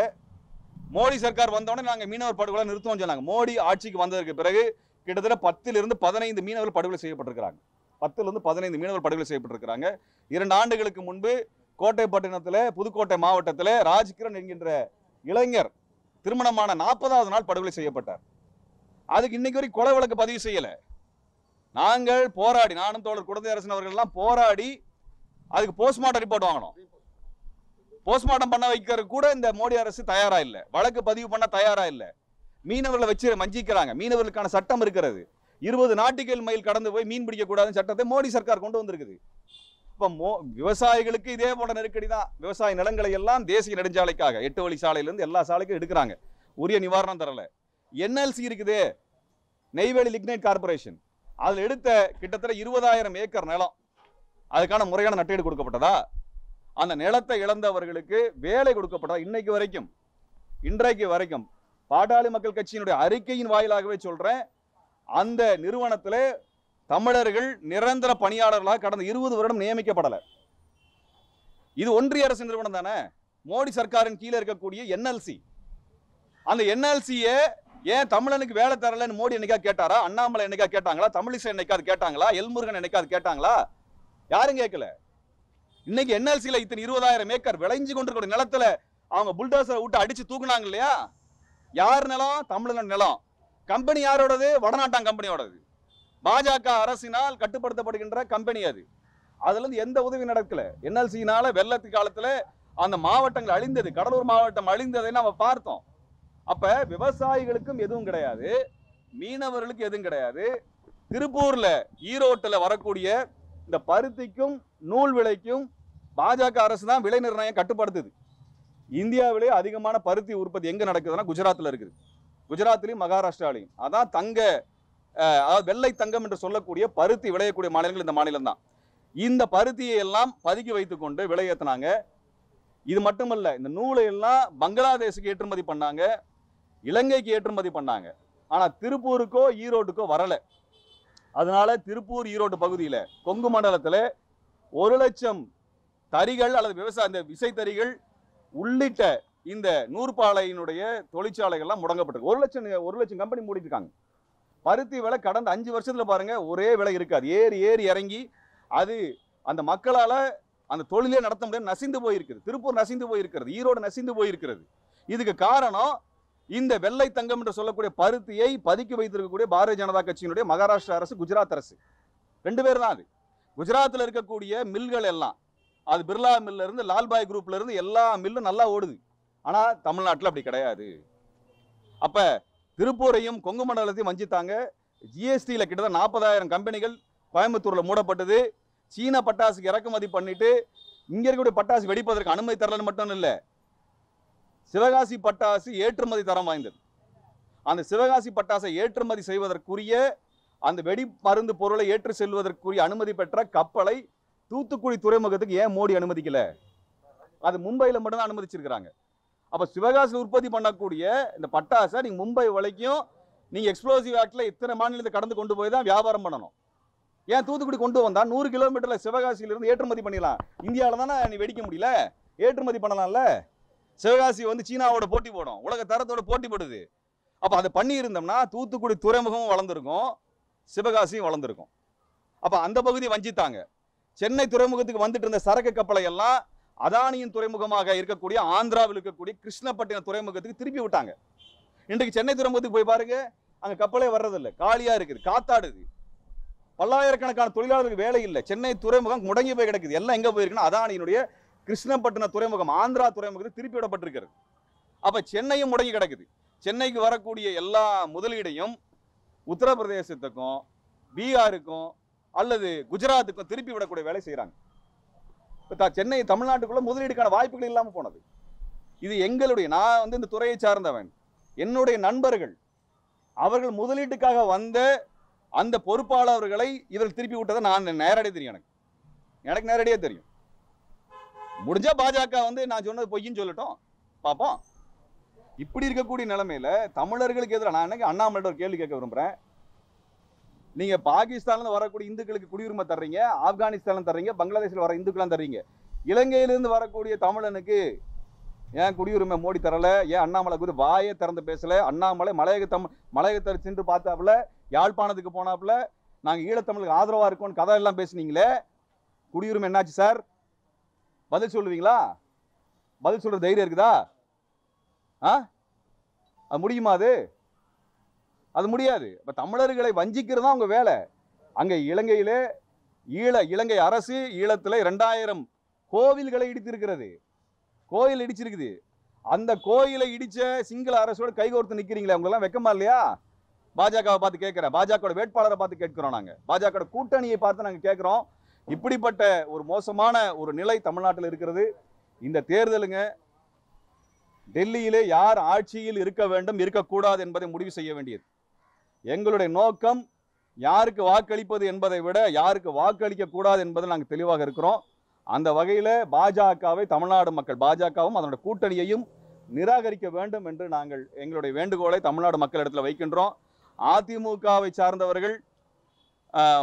மோடி சர்க்கார் வந்தோடனே நாங்கள் மீனவர் படுகொலை நிறுத்துவோம் சொன்னாங்க. மோடி ஆட்சிக்கு வந்ததற்கு பிறகு கிட்டத்தட்ட 10 to 15 மீனவர்கள் படுகொலை செய்யப்பட்டிருக்கிறாங்க. 10 to 15 மீனவர்கள் படுகொலை செய்யப்பட்டிருக்கிறாங்க. 2 ஆண்டுகளுக்கு முன்பு கோட்டைப்பட்டினத்தில், புதுக்கோட்டை மாவட்டத்தில் ராஜ்கிரண் என்கின்ற இளைஞர் திருமணமான 40வது நாள் படுகொலை செய்யப்பட்டார். அதுக்கு இன்னைக்கு வரைக்கும் கொலை வழக்கு பதிவு செய்யல. நாங்கள் போராடி, நானும் தோழர் குழந்தையரசன் அவர்கள் எல்லாம் போராடி அதுக்கு போஸ்ட்மார்ட்டம் ரிப்போர்ட் வாங்கணும். போஸ்ட்மார்ட்டம் பண்ண வைக்கிற கூட இந்த மோடி அரசு தயாரா இல்லை. வழக்கு பதிவு பண்ண தயாரா இல்லை. மீனவர்களை வச்சு வஞ்சிக்கிறாங்க. மீனவர்களுக்கான சட்டம் இருக்கிறது. 20 நாட்டிக்கல் மைல் கடந்து போய் மீன் பிடிக்க கூடாதுன்னு சட்டத்தை மோடி சர்க்கார் கொண்டு வந்திருக்குது. இப்ப விவசாயிகளுக்கு இதே போன்ற நெருக்கடி தான். விவசாய நிலங்களை எல்லாம் தேசிய நெடுஞ்சாலைக்காக 8 வழி சாலையிலிருந்து எல்லா சாலைக்கும் எடுக்கிறாங்க. உரிய நிவாரணம் தரல. NLC இருக்குது, நெய்வேலி லிக்னைட் கார்பரேஷன், அதுல எடுத்த கிட்டத்தட்ட 20,000 ஏக்கர் நிலம், அதுக்கான முறையான நட்டீடு கொடுக்கப்பட்டதா? அந்த நிலத்தை இழந்தவர்களுக்கு வேலை கொடுக்கப்பட்டதா? இன்றைக்கு வரைக்கும் பாட்டாளி மக்கள் கட்சியினுடைய அறிக்கையின் வாயிலாகவே சொல்றேன், அந்த நிறுவனத்திலே தமிழர்கள் நிரந்தர பணியாளர்களாக கடந்த 20 வருடம் நியமிக்கப்படலை. இது ஒன்றிய அரசு நிறுவனம் தானே, மோடி சர்க்காரின் கீழே இருக்கக்கூடிய NLC. அந்த NLC-யை ஏன் தமிழனுக்கு வேலை தரலன்னு மோடி என்னைக்கா கேட்டாரா? அண்ணாமலை என்னைக்கா கேட்டாங்களா? தமிழிசை என்னைக்காது கேட்டாங்களா? எல்முருகன் என்னைக்காது கேட்டாங்களா? யாரும் கேட்கல. இன்னைக்கு NLC-ல இத்தனை 20,000 ஏக்கர் விளைஞ்சு கொண்டிருக்கிற நிலத்துல அவங்க புல்டோசரை விட்டு அடிச்சு தூக்குனாங்க இல்லையா? யார் நிலம்? தமிழன் நிலம். கம்பெனி யாரோடது? வடநாட்டான் கம்பெனியோடது. பாஜக அரசினால் கட்டுப்படுத்தப்படுகின்ற கம்பெனி அது. அதுல இருந்து எந்த உதவி நடக்கல. NLC-னால வெள்ளத்து காலத்துல அந்த மாவட்டங்கள் அழிந்தது. கடலூர் மாவட்டம் அழிந்ததை நம்ம பார்த்தோம். அப்ப விவசாயிகளுக்கும் எதுவும் கிடையாது, மீனவர்களுக்கு எதுவும் கிடையாது. திருப்பூர்ல, ஈரோட்டுல வரக்கூடிய இந்த பருத்திக்கும் நூல் விலைக்கும் பாஜக அரசு தான் விலை நிர்ணயம் கட்டுப்படுத்துது. இந்தியாவிலே அதிகமான பருத்தி உற்பத்தி எங்க நடக்குதுன்னா குஜராத்ல இருக்குது. குஜராத்லையும் மகாராஷ்டிராலையும். அதான் வெள்ளை தங்கம் என்று சொல்லக்கூடிய பருத்தி விளையக்கூடிய மாநிலங்கள் இந்த மாநிலம் தான். இந்த பருத்தியை எல்லாம் பதுக்கி வைத்துக் கொண்டு விலையேற்றினாங்க. இது மட்டுமல்ல, இந்த நூலை எல்லாம் பங்களாதேஷுக்கு ஏற்றுமதி பண்ணாங்க, இலங்கைக்கு ஏற்றுமதி பண்ணாங்க. ஆனா திருப்பூருக்கோ ஈரோட்டுக்கோ வரல. அதனால திருப்பூர் ஈரோடு பகுதியில் கொங்கு மண்டலத்தில் 1,00,000 தறிகள் அல்லது விவசாய இந்த விசைத்தறிகள் உள்ளிட்ட இந்த நூற்பாலையினுடைய தொழிற்சாலைகள்லாம் முடங்கப்பட்டிருக்கு. 1,00,000 கம்பெனி மூடிட்டு இருக்காங்க. பருத்தி விலை கடந்த 5 வருஷத்துல பாருங்க ஒரே விலை இருக்காது. ஏறி இறங்கி அது அந்த மக்களால அந்த தொழிலே நடத்த முடியாது, நசிந்து போயிருக்கிறது. திருப்பூர் நசிந்து போயிருக்கிறது, ஈரோடு நசிந்து போயிருக்கிறது. இதுக்கு காரணம் இந்த வெள்ளை தங்கம் என்று சொல்லக்கூடிய பருத்தியை பதுக்கி வைத்திருக்கக்கூடிய பாரதிய ஜனதா கட்சியினுடைய மகாராஷ்டிரா அரசு, குஜராத் அரசு. 2 பேர் தான் அது. குஜராத்தில் இருக்கக்கூடிய மில்கள் எல்லாம், அது பிர்லா மில்ல இருந்து லால்பாய் குரூப்ல இருந்து எல்லா மில்லும் நல்லா ஓடுது. ஆனா தமிழ்நாட்டில் அப்படி கிடையாது. அப்ப திருப்பூரையும் கொங்கு மண்டலத்தையும் வஞ்சித்தாங்க. GST-ல கிட்டத்தட்ட 40,000 கம்பெனிகள் கோயம்புத்தூர்ல மூடப்பட்டது. சீன பட்டாசுக்கு இறக்குமதி பண்ணிட்டு இங்க இருக்கக்கூடிய பட்டாசு வெடிப்பதற்கு அனுமதி தரலன்னு மட்டும் இல்லை, சிவகாசி பட்டாசு ஏற்றுமதி தரம் வாய்ந்தது. அந்த சிவகாசி பட்டாசை ஏற்றுமதி செய்வதற்குரிய அந்த வெடி மருந்து பொருளை ஏற்று செல்வதற்குரிய அனுமதி பெற்ற கப்பலை தூத்துக்குடி துறைமுகத்துக்கு ஏன் மோடி அனுமதிக்கல? அது மும்பையில் மட்டும்தான் அனுமதிச்சிருக்கிறாங்க. அப்ப சிவகாசி உற்பத்தி பண்ணக்கூடிய இந்த பட்டாசை நீங்க மும்பை வரைக்கும் நீங்க எக்ஸ்ப்ளோசிவ் ஆக்ட்ல இத்தனை மாநிலத்தை கடந்து கொண்டு போய் தான் வியாபாரம் பண்ணணும். ஏன் தூத்துக்குடி கொண்டு வந்தா 100 கிலோமீட்டர்ல சிவகாசியில இருந்து ஏற்றுமதி பண்ணிடலாம். இந்தியாவில தானே நீ வெடிக்க முடியல, ஏற்றுமதி பண்ணலாம்ல. சிவகாசி வந்து சீனாவோட போட்டி போடும், உலக தரத்தோட போட்டி போடுது. அப்ப அதை பண்ணி இருந்தோம்னா தூத்துக்குடி துறைமுகமும் வளர்ந்துருக்கும், சிவகாசியும் வளர்ந்துருக்கும். அப்ப அந்த பகுதியை வஞ்சித்தாங்க. சென்னை துறைமுகத்துக்கு வந்துட்டு இருந்த சரக்கு கப்பலை எல்லாம் அதானியின் துறைமுகமாக இருக்கக்கூடிய ஆந்திராவில் இருக்கக்கூடிய கிருஷ்ணப்பட்டினம் துறைமுகத்துக்கு திருப்பி விட்டாங்க. இன்றைக்கு சென்னை துறைமுகத்துக்கு போய் பாருங்க, அங்க கப்பலே வர்றதில்லை, காலியா இருக்குது, காத்தாடுது. பல்லாயிரக்கணக்கான தொழிலாளர்களுக்கு வேலை இல்லை. சென்னை துறைமுகம் முடங்கி போய் கிடக்குது. எல்லாம் எங்க போயிருக்குன்னா அதானியினுடைய கிருஷ்ணப்பட்டினம் துறைமுகம், ஆந்திரா துறைமுகத்துக்கு திருப்பி விடப்பட்டிருக்கிறது. அப்ப சென்னையும் முடங்கி கிடக்குது. சென்னைக்கு வரக்கூடிய எல்லா முதலீடையும் உத்தரப்பிரதேசத்துக்கும் பீகாருக்கும் அல்லது குஜராத்துக்கும் திருப்பி விடக்கூடிய வேலை செய்யறாங்க. சென்னை தமிழ்நாட்டுக்குள்ள முதலீடுக்கான வாய்ப்புகள் இல்லாமல் போனது. இது எங்களுடைய, நான் வந்து இந்த துறையை சார்ந்தவன், என்னுடைய நண்பர்கள், அவர்கள் முதலீட்டுக்காக வந்த அந்த பொறுப்பாளர்களை இவர்கள் திருப்பி விட்டதை நான் நேரடியாக தெரியும். எனக்கு நேரடியாக தெரியும். முடிஞ்சா பாஜக வந்து நான் சொன்னது பொய்ன்னு சொல்லட்டும், பார்ப்போம். இப்படி இருக்கக்கூடிய நிலைமையில தமிழர்களுக்கு எதிராக நான் எனக்கு அண்ணாமலை ஒரு கேள்வி கேட்க விரும்புறேன். நீங்க பாகிஸ்தான்ல வரக்கூடிய இந்துக்களுக்கு குடியுரிமை தர்றீங்க, ஆப்கானிஸ்தான் தர்றீங்க, பங்களாதேஷ்ல வர இந்துக்கெல்லாம் தர்றீங்க. இலங்கையிலிருந்து வரக்கூடிய தமிழனுக்கு ஏன் குடியுரிமை மோடி தரல? ஏன் அண்ணாமலை குறித்து வாயே திறந்து பேசல? அண்ணாமலை மலையகத்தை சென்று பார்த்தாப்புல, யாழ்ப்பாணத்துக்கு போனாப்புல, நாங்க ஈழத்தமிழுக்கு ஆதரவா இருக்கோம்னு கதை எல்லாம் பேசுனீங்களே, குடியுரிமை என்னாச்சு சார்? பதில் சொல்லுவீங்களா? பதில் சொல்ற தைரியம் இருக்குதா? அது முடியுமா? அது முடியாது. இப்ப தமிழர்களை வஞ்சிக்கிறதா உங்க வேலை. அங்க இலங்கையிலே இலங்கை அரசு ஈழத்துல 2000 கோவில்களை இடித்திருக்கிறது. கோயில் இடிச்சிருக்குது. அந்த கோயிலை இடிச்ச சிங்கள அரசோட கைகோர்த்து நிக்கிறீங்களே, உங்களெல்லாம் வெக்கமா இல்லையா? பாஜகவை பார்த்து கேட்கிறேன், பாஜக வேட்பாளரை பார்த்து கேட்கிறோம், நாங்க பாஜக கூட்டணியை பார்த்து நாங்க கேட்கிறோம். இப்படிப்பட்ட ஒரு மோசமான ஒரு நிலை தமிழ்நாட்டில் இருக்கிறது. இந்த தேர்தலுங்க, டெல்லியிலே யார் ஆட்சியில் இருக்க வேண்டும் இருக்கக்கூடாது என்பதை முடிவு செய்ய வேண்டியது. எங்களுடைய நோக்கம் யாருக்கு வாக்களிப்பது என்பதை விட யாருக்கு வாக்களிக்க கூடாது என்பதில் நாங்கள் தெளிவாக இருக்கிறோம். அந்த வகையில் பாஜகவை தமிழ்நாடு மக்கள், பாஜகவும் அதனுடைய கூட்டணியையும் நிராகரிக்க வேண்டும் என்று நாங்கள் எங்களுடைய வேண்டுகோளை தமிழ்நாடு மக்களிடத்தில் வைக்கின்றோம். அதிமுகவை சார்ந்தவர்கள்,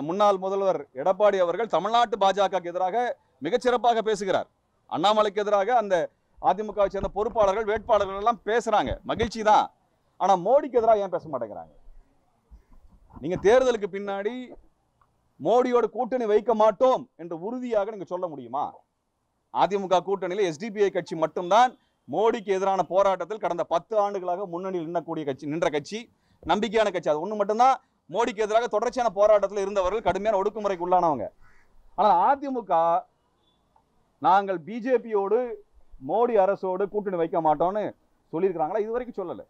முன்னாள் முதல்வர் எடப்பாடி அவர்கள் தமிழ்நாட்டு பாஜகவுக்கு எதிராக மிகச்சிறப்பாக பேசுகிறார். அண்ணாமலைக்கு எதிராக அந்த அதிமுகவை சேர்ந்த பொறுப்பாளர்கள், வேட்பாளர்கள் எல்லாம் பேசுறாங்க, மகிழ்ச்சி தான். ஆனா மோடிக்கு எதிராக ஏன் பேச மாட்டேங்கிறாங்க? நீங்க தேர்தலுக்கு பின்னாடி மோடியோட கூட்டணி வைக்க மாட்டோம் என்று உறுதியாக நீங்க சொல்ல முடியுமா? அதிமுக கூட்டணியில் எஸ்டிபிஐ கட்சி மட்டும்தான் மோடிக்கு எதிரான போராட்டத்தில் கடந்த 10 ஆண்டுகளாக முன்னணியில் நின்ற கட்சி, நம்பிக்கையான கட்சி. அது ஒண்ணு மட்டும்தான் மோடிக்கு எதிராக தொடர்ச்சியான போராட்டத்தில் இருந்தவர்கள், கடுமையான ஒடுக்குமுறைக்கு உள்ளானவங்க. ஆனால் அதிமுக நாங்கள் பிஜேபியோடு மோடி அரசோடு கூட்டணி வைக்க மாட்டோம்னு சொல்லியிருக்கிறாங்களா? இது வரைக்கும் சொல்லல.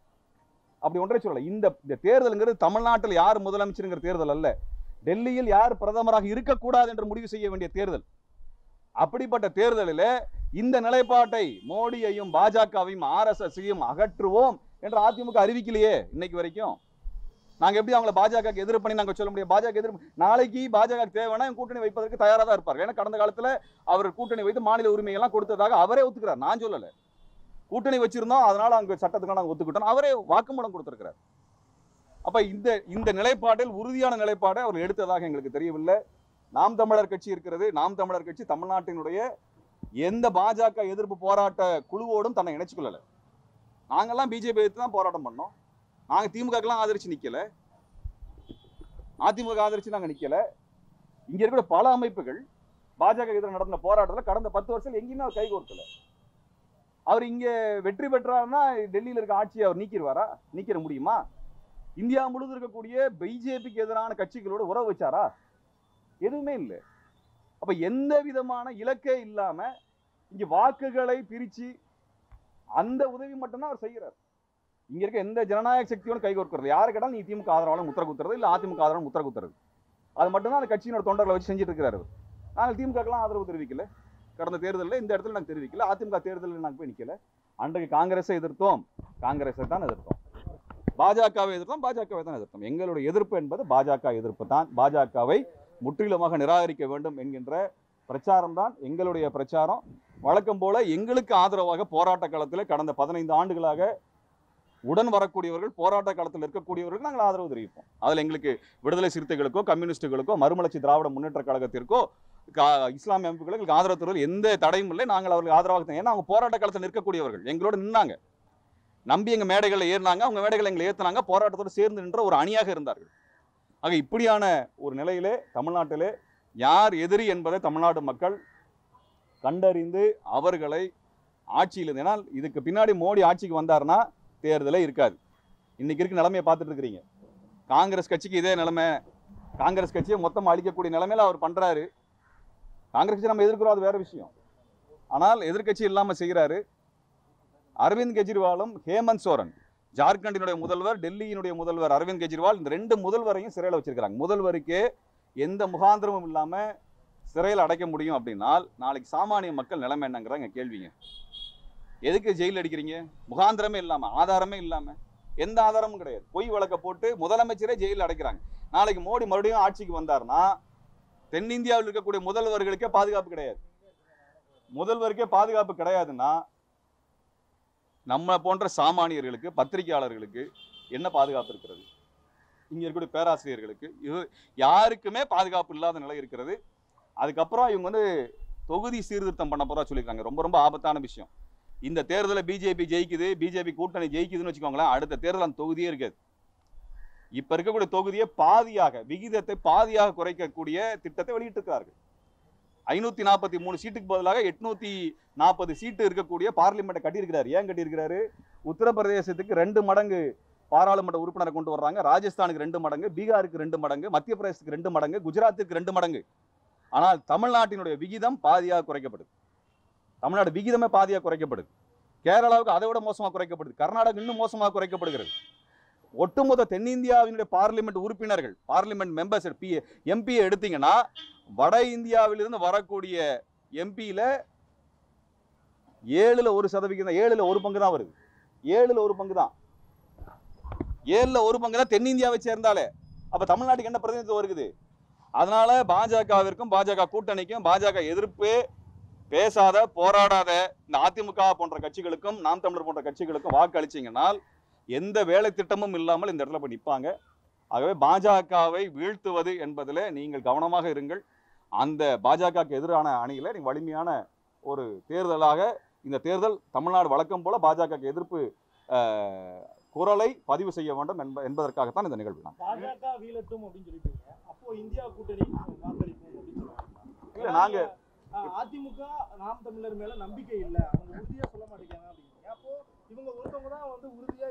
அப்படி ஒன்றை சொல்லல. இந்த தேர்தலுங்கிறது தமிழ்நாட்டில் யார் முதலமைச்சருங்கிற தேர்தல் அல்ல, டெல்லியில் யார் பிரதமராக இருக்கக்கூடாது என்று முடிவு செய்ய வேண்டிய தேர்தல். அப்படிப்பட்ட தேர்தலில் இந்த நிலைப்பாட்டை மோடியையும் பாஜகவையும் RSSையும் அகற்றுவோம் என்று அதிமுக அறிவிக்கலையே இன்னைக்கு வரைக்கும். நாங்க எப்படி அவங்களை பாஜக எதிர்ப்பு பண்ணி நாங்க சொல்ல முடியும்? பாஜக எதிர்ப்பு நாளைக்கு பாஜக தேவைன்னா கூட்டணி வைப்பதற்கு தயாராக தான் இருப்பார்கள். ஏன்னா கடந்த காலத்துல அவர் கூட்டணி வைத்து மாநில உரிமையெல்லாம் கொடுத்ததாக அவரே ஒத்துக்கிறார். நான் சொல்லல, கூட்டணி வச்சிருந்தோம் அதனால அங்க சட்டத்துக்கு நாங்க ஒத்துக்கிட்டோம், அவரே வாக்குமூலம் கொடுத்திருக்கிறார். அப்ப இந்த நிலைப்பாட்டில் உறுதியான நிலைப்பாடை அவர் எடுத்ததாக எங்களுக்கு தெரியவில்லை. நாம் தமிழர் கட்சி இருக்கிறது. நாம் தமிழர் கட்சி தமிழ்நாட்டினுடைய எந்த பாஜக எதிர்ப்பு போராட்ட குழுவோடும் தன்னை இணைச்சு கொள்ளல. நாங்கெல்லாம் பிஜேபி எதிர்த்து தான் போராட்டம் பண்ணோம். நாங்க திமுகலாம் ஆதரிச்சு நிக்கல, அதிமுக ஆதரிச்சு நாங்க நிக்கல. இங்க இருக்கிற பல அமைப்புகள் பாஜக எதிராக நடந்த போராட்டத்தில் கடந்த 10 வருஷம் எங்கேயுமே அவர் கைகோர்க்கல. அவர் இங்க வெற்றி பெற்றாருன்னா டெல்லியில் இருக்க ஆட்சியை அவர் நீக்கிடுவாரா? நீக்கிட முடியுமா? இந்தியா முழுவதும் இருக்கக்கூடிய பிஜேபிக்கு எதிரான கட்சிகளோட உறவு வச்சாரா? எதுவுமே இல்லை. அப்ப எந்த விதமான இலக்கே இல்லாம இங்க வாக்குகளை பிரிச்சு அந்த உதவி மட்டும்தான் அவர் செய்கிறார். இங்க இருக்க எந்த ஜனநாயக சக்தியோட கைகோர்க்கிறது, யாரு கேட்டாலும் நீ திமுக ஆதரவாளர் முத்திர குத்துறது, இல்ல அதிமுக ஆதரவு முத்திர குத்துறது, அது மட்டும்தான் அந்த கட்சியினோட தொண்டர்களை வச்சு செஞ்சுட்டு இருக்கிறாரு. நாங்கள் திமுகலாம் ஆதரவு தெரிவிக்கல, கடந்த தேர்தலில் இந்த இடத்துல நாங்கள் தெரிவிக்கல. அதிமுக தேர்தலில் நாங்கள் போய் நிக்கல. அன்றைக்கு காங்கிரஸை எதிர்த்தோம், காங்கிரஸை தான் எதிர்த்தோம். பாஜகவை எதிர்த்தோம், பாஜகவை தான் எதிர்த்தோம். எங்களுடைய எதிர்ப்பு என்பது பாஜக எதிர்ப்பு தான். பாஜகவை முற்றிலுமாக நிராகரிக்க வேண்டும் என்கின்ற பிரச்சாரம் தான் எங்களுடைய பிரச்சாரம். வழக்கம் போல எங்களுக்கு ஆதரவாக போராட்ட காலத்தில் கடந்த 15 ஆண்டுகளாக உடன் வரக்கூடியவர்கள், போராட்ட காலத்தில் இருக்கக்கூடியவர்கள் நாங்கள் ஆதரவு தெரிவிப்போம். அதில் எங்களுக்கு விடுதலை சிறுத்தைகளுக்கோ, கம்யூனிஸ்டுகளுக்கோ, மறுமலர்ச்சி திராவிட முன்னேற்ற கழகத்திற்கோ, இஸ்லாமிய அமைப்புகளுக்கு ஆதரவு தருவதில் எந்த தடையும் இல்லை. நாங்கள் அவர்களுக்கு ஆதரவாக, ஏன்னா அவங்க போராட்ட காலத்தில் நிற்கக்கூடியவர்கள் எங்களோட நின்னாங்க, நம்பி எங்க மேடைகளில் ஏறினாங்க, அவங்க மேடைகளை எங்களை ஏற்றினாங்க, போராட்டத்தோடு சேர்ந்து நின்ற ஒரு அணியாக இருந்தார்கள். ஆக இப்படியான ஒரு நிலையிலே தமிழ்நாட்டிலே யார் எதிரி என்பதை தமிழ்நாடு மக்கள் கண்டறிந்து அவர்களை ஆட்சியில், ஏன்னால் இதுக்கு பின்னாடி மோடி ஆட்சிக்கு வந்தார்னா தேர்தலே இருக்காது. இன்னைக்கு இருக்க நிலைமையை பார்த்துட்டு இருக்கிறீங்க. காங்கிரஸ் கட்சிக்கு இதே நிலைமை, காங்கிரஸ் கட்சியை மொத்தம் அழிக்கக்கூடிய நிலைமையில அவர் பண்றாரு. காங்கிரஸ் கட்சி நம்ம எதிர்க்கிறோம், அது வேற விஷயம். ஆனால் எதிர்கட்சி இல்லாம செய்கிறாரு. அரவிந்த் கெஜ்ரிவாலும் ஹேமந்த் சோரன், ஜார்க்கண்டினுடைய முதல்வர், டெல்லியினுடைய முதல்வர் அரவிந்த் கெஜ்ரிவால், இந்த 2 முதல்வரையும் சிறையில் வச்சிருக்கிறாங்க. முதல்வருக்கே எந்த முகாந்திரமும் இல்லாம சிறையில் அடைக்க முடியும் அப்படின்னால் நாளைக்கு சாமானிய மக்கள் நிலைமை என்னங்கிறாங்க கேள்விங்க. எதுக்கு ஜெயில் அடிக்கிறீங்க? முகாந்திரமே இல்லாம, ஆதாரமே இல்லாம, எந்த ஆதாரமும் கிடையாது, பொய் வழக்க போட்டு முதலமைச்சரே ஜெயிலில் அடைக்கிறாங்க. நாளைக்கு மோடி மறுபடியும் ஆட்சிக்கு வந்தார்னா தென்னிந்தியாவில் இருக்கக்கூடிய முதல்வர்களுக்கே பாதுகாப்பு கிடையாது. முதல்வருக்கே பாதுகாப்பு கிடையாதுன்னா நம்ம போன்ற சாமானியர்களுக்கு, பத்திரிகையாளர்களுக்கு என்ன பாதுகாப்பு இருக்கிறது? இங்க இருக்கக்கூடிய பேராசிரியர்களுக்கு, யாருக்குமே பாதுகாப்பு இல்லாத நிலை இருக்கிறது. அதுக்கப்புறம் இவங்க தொகுதி சீர்திருத்தம் பண்ண போறா சொல்லியிருக்காங்க. ரொம்ப ரொம்ப ஆபத்தான விஷயம். இந்த தேர்தலில் பிஜேபி ஜெயிக்குது, பிஜேபி கூட்டணி ஜெயிக்குதுன்னு வச்சுக்கோங்களேன், அடுத்த தேர்தல் அந்த தொகுதியே இருக்காது. இப்ப இருக்கக்கூடிய தொகுதியை பாதியாக, விகிதத்தை பாதியாக குறைக்கக்கூடிய திட்டத்தை வெளியிட்டிருக்கிறார்கள். 543 சீட்டுக்கு பதிலாக 840 சீட்டு இருக்கக்கூடிய பார்லிமெண்ட்டை கட்டியிருக்கிறார். ஏன் கட்டியிருக்கிறாரு? உத்தரப்பிரதேசத்துக்கு 2 மடங்கு பாராளுமன்ற உறுப்பினரை கொண்டு வர்றாங்க, ராஜஸ்தானுக்கு 2 மடங்கு, பீகாருக்கு 2 மடங்கு, மத்திய பிரதேசத்துக்கு 2 மடங்கு, குஜராத்துக்கு 2 மடங்கு. ஆனால் தமிழ்நாட்டினுடைய விகிதம் பாதியாக குறைக்கப்படுது. தமிழ்நாடு விகிதமே பாதியாக குறைக்கப்படுது. கேரளாவுக்கு அதை விட மோசமாக குறைக்கப்படுது. கர்நாடகா இன்னும் மோசமாக குறைக்கப்படுகிறது. ஒட்டுமொத்த தென்னிந்தியாவினுடைய பார்லிமெண்ட் உறுப்பினர்கள், பார்லிமெண்ட் மெம்பர்ஸ், எம்பியை எடுத்தீங்கன்னா வட இந்தியாவிலிருந்து வரக்கூடிய எம்பியில 7ல் 1%, 7ல் 1 பங்கு தான் வருது. 7ல் 1 பங்கு தான், 7ல் 1 பங்கு தான் தென்னிந்தியாவை சேர்ந்தாலே. அப்ப தமிழ்நாட்டுக்கு என்ன பிரதிநிதித்துவம் இருக்குது? அதனால பாஜகவிற்கும் பாஜக கூட்டணிக்கும் பாஜக எதிர்ப்பு பேசாத, போராடாத இந்த அதிமுக போன்ற கட்சிகளுக்கும் நாம் தமிழர் போன்ற கட்சிகளுக்கும் வாக்கு அளிச்சீங்கன்னால் எந்த வேலை திட்டமும் இல்லாமல் இந்த இடத்துல போய் நிற்பாங்க. ஆகவே பாஜகவை வீழ்த்துவது என்பதில் நீங்கள் கவனமாக இருங்கள். அந்த பாஜகவுக்கு எதிரான அணியில் நீங்கள் வலிமையான ஒரு தேர்தலாக இந்த தேர்தல் தமிழ்நாடு வழக்கம் போல பாஜகவுக்கு எதிர்ப்பு குரலை பதிவு செய்ய வேண்டும் என்பதற்காகத்தான் இந்த நிகழ்வு. பாஜக வீழட்டும் அப்படின்னு சொல்லிட்டீங்க, அப்போ இந்தியா கூட்டணி வாக்களிப்போம் அப்படின்னு சொல்லுவாங்க. இல்லை, நாங்க அதிமுக நாம் தமிழர் மேல நம்பிக்கை இல்லை, அவங்க உறுதியா சொல்ல மாட்டேங்கிறாங்க அப்படிங்கிறீங்க. அப்போ இவங்க ஒருத்தவங்க தான் வந்து உறுதியா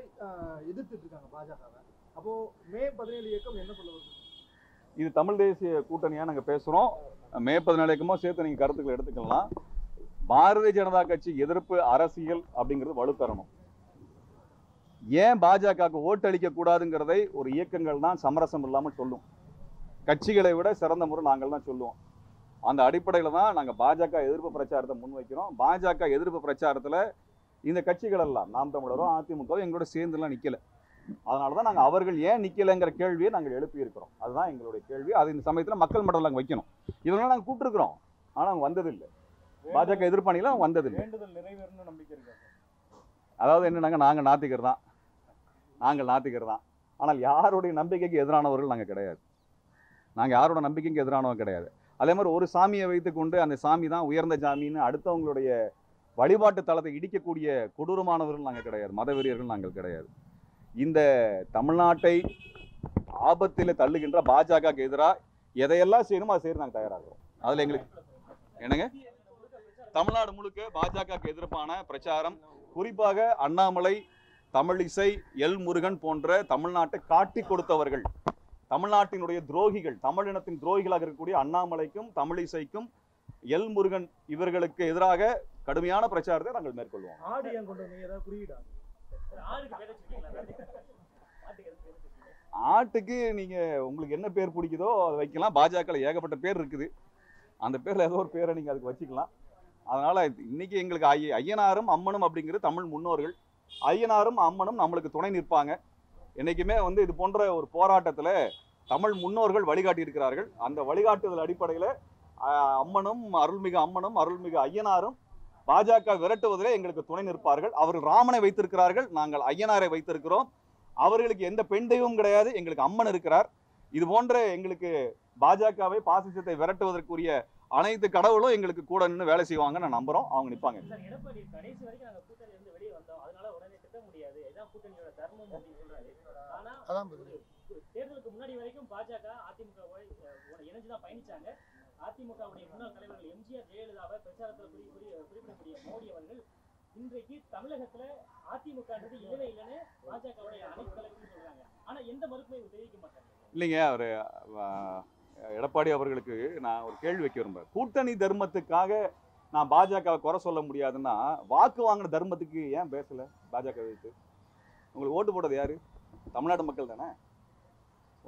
எதிர்த்துட்டு இருக்காங்க பாஜகவை. அப்போ மே 17 இயக்கம் என்ன சொல்ல வருது? இது தமிழ் தேசிய கூட்டணியா நாங்க பேசுறோம். மே 17 இயக்கமும் சேர்த்து நீங்க கருத்துக்களை எடுத்துக்கலாம். பாரதிய ஜனதா கட்சி எதிர்ப்பு அரசியல் அப்படிங்கிறது வலுப்பெறணும். ஏன் பாஜகவுக்கு ஓட்டு அளிக்க கூடாதுங்கிறதை ஒரு இயக்கங்கள் தான் சமரசம் இல்லாமல் சொல்லும். கட்சிகளை விட சிறந்த முறை நாங்கள் தான் சொல்லுவோம். அந்த அடிப்படையில் தான் நாங்கள் பாஜக எதிர்ப்பு பிரச்சாரத்தை முன்வைக்கிறோம். பாஜக எதிர்ப்பு பிரச்சாரத்தில் இந்த கட்சிகள் எல்லாம் நாம் தமிழரும் அதிமுகவும் எங்களோட சேர்ந்துலாம் நிற்கலை. அதனால தான் நாங்கள் அவர்கள் ஏன் நிற்கலைங்கிற கேள்வியை நாங்கள் எழுப்பியிருக்கிறோம். அதுதான் எங்களுடைய கேள்வி. அது இந்த சமயத்தில் மக்கள் மன்றத்தில் நாங்கள் வைக்கணும். இவங்களாம் நாங்கள் கூப்பிட்டுருக்குறோம், ஆனால் அவங்க வந்ததில்லை. பாஜக எதிர்ப்பணியில் அவங்க வந்ததில்லை. வேண்டுதல் நிறைவேறணும் நம்பிக்கை இருக்காங்க. அதாவது என்னன்னாங்க, நாங்கள் நாத்திகர் தான், நாங்கள் நாத்திகர் தான். ஆனால் யாருடைய நம்பிக்கைக்கு எதிரானவர்கள் நாங்கள் கிடையாது. நாங்கள் யாரோட நம்பிக்கைக்கு எதிரானவங்க கிடையாது. அதே மாதிரி ஒரு சாமியை வைத்துக்கொண்டு அந்த சாமி தான் உயர்ந்த சாமின்னு அடுத்தவங்களுடைய வழிபாட்டு தளத்தை இடிக்கக்கூடிய கொடூரமானவர்கள் நாங்கள் கிடையாது. மதவெறியர்கள் நாங்கள் கிடையாது. இந்த தமிழ்நாட்டை ஆபத்தில் தள்ளுகின்ற பாஜகவுக்கு எதிராக எதையெல்லாம் செய்யணுமோ அதை செய்ய நாங்கள் தயாராகிறோம். அதில் எங்களுக்கு என்னங்க, தமிழ்நாடு முழுக்க பாஜகவுக்கு எதிர்ப்பான பிரச்சாரம், குறிப்பாக அண்ணாமலை, தமிழிசை, எல் முருகன் போன்ற தமிழ்நாட்டை காட்டி கொடுத்தவர்கள், தமிழ்நாட்டினுடைய துரோகிகள், தமிழினத்தின் துரோகிகளாக இருக்கக்கூடிய அண்ணாமலைக்கும் தமிழிசைக்கும் எல் முருகன் இவர்களுக்கு எதிராக கடுமையான பிரச்சாரத்தை நாங்கள் மேற்கொள்வோம். ஆட்டுக்கு நீங்க உங்களுக்கு என்ன பேர் பிடிக்குதோ அதை வைக்கலாம். பாஜக ஏகப்பட்ட பேர் இருக்குது. அந்த பேர்ல ஏதோ ஒரு பேரை நீங்க அதுக்கு வச்சுக்கலாம். அதனால இன்னைக்கு எங்களுக்கு ஐயனாரும் அம்மனும் அப்படிங்கிறது தமிழ் முன்னோர்கள். ஐயனாரும் அம்மனும் நம்மளுக்கு துணை நிற்பாங்க. என்னைக்குமே இது போன்ற ஒரு போராட்டத்துல தமிழ் முன்னோர்கள் வழிகாட்டி இருக்கிறார்கள். அந்த வழிகாட்டுதல் அடிப்படையில் அம்மனும் அருள்மிகு ஐயனாரும் பாஜக விரட்டுவதிலே எங்களுக்கு துணை நிற்பார்கள். அவர்கள் ராமனை வைத்திருக்கிறார்கள், நாங்கள் ஐயனாரை வைத்திருக்கிறோம். அவர்களுக்கு எந்த பெண் தெய்வமும் கிடையாது, எங்களுக்கு அம்மன் இருக்கிறார். இது போன்ற எங்களுக்கு பாஜகவை, பாசிசத்தை விரட்டுவதற்குரிய அனைத்து கடவுளும் எங்களுக்கு கூட நின்று வேலை செய்வாங்க. நான் நம்புறோம், அவங்க நிற்பாங்க. தேர்தலுக்கு முன்னாடி வரைக்கும் பாஜக அதிமுக இணைஞ்சு தான் பயணிச்சாங்க. அதிமுகவுடைய முன்னாள் தலைவர்கள் எம்ஜிஆர், ஜெயலலிதாவை பிரச்சாரத்தில் குறிப்பிடக்கூடிய மோடி அவர்கள் இன்றைக்கு தமிழகத்துல அதிமுகன்றது இல்லவே இல்லைன்னு பாஜகவுடைய அனைத்து தலைவர்கள் சொல்றாங்க. ஆனா எந்த மறுப்பையும் தெரிவிக்க மாட்டாங்க. இல்லைங்க, அவர் எடப்பாடி அவர்களுக்கு நான் ஒரு கேள்வி வைக்க விரும்புறேன். கூட்டணி தர்மத்துக்காக நான் பாஜகவை குறை சொல்ல முடியாதுன்னா வாக்கு வாங்கின தர்மத்துக்கு ஏன் பேசல? பாஜக வைத்து உங்களுக்கு ஓட்டு போட்டது யாரு? தமிழ்நாடு மக்கள் தானே.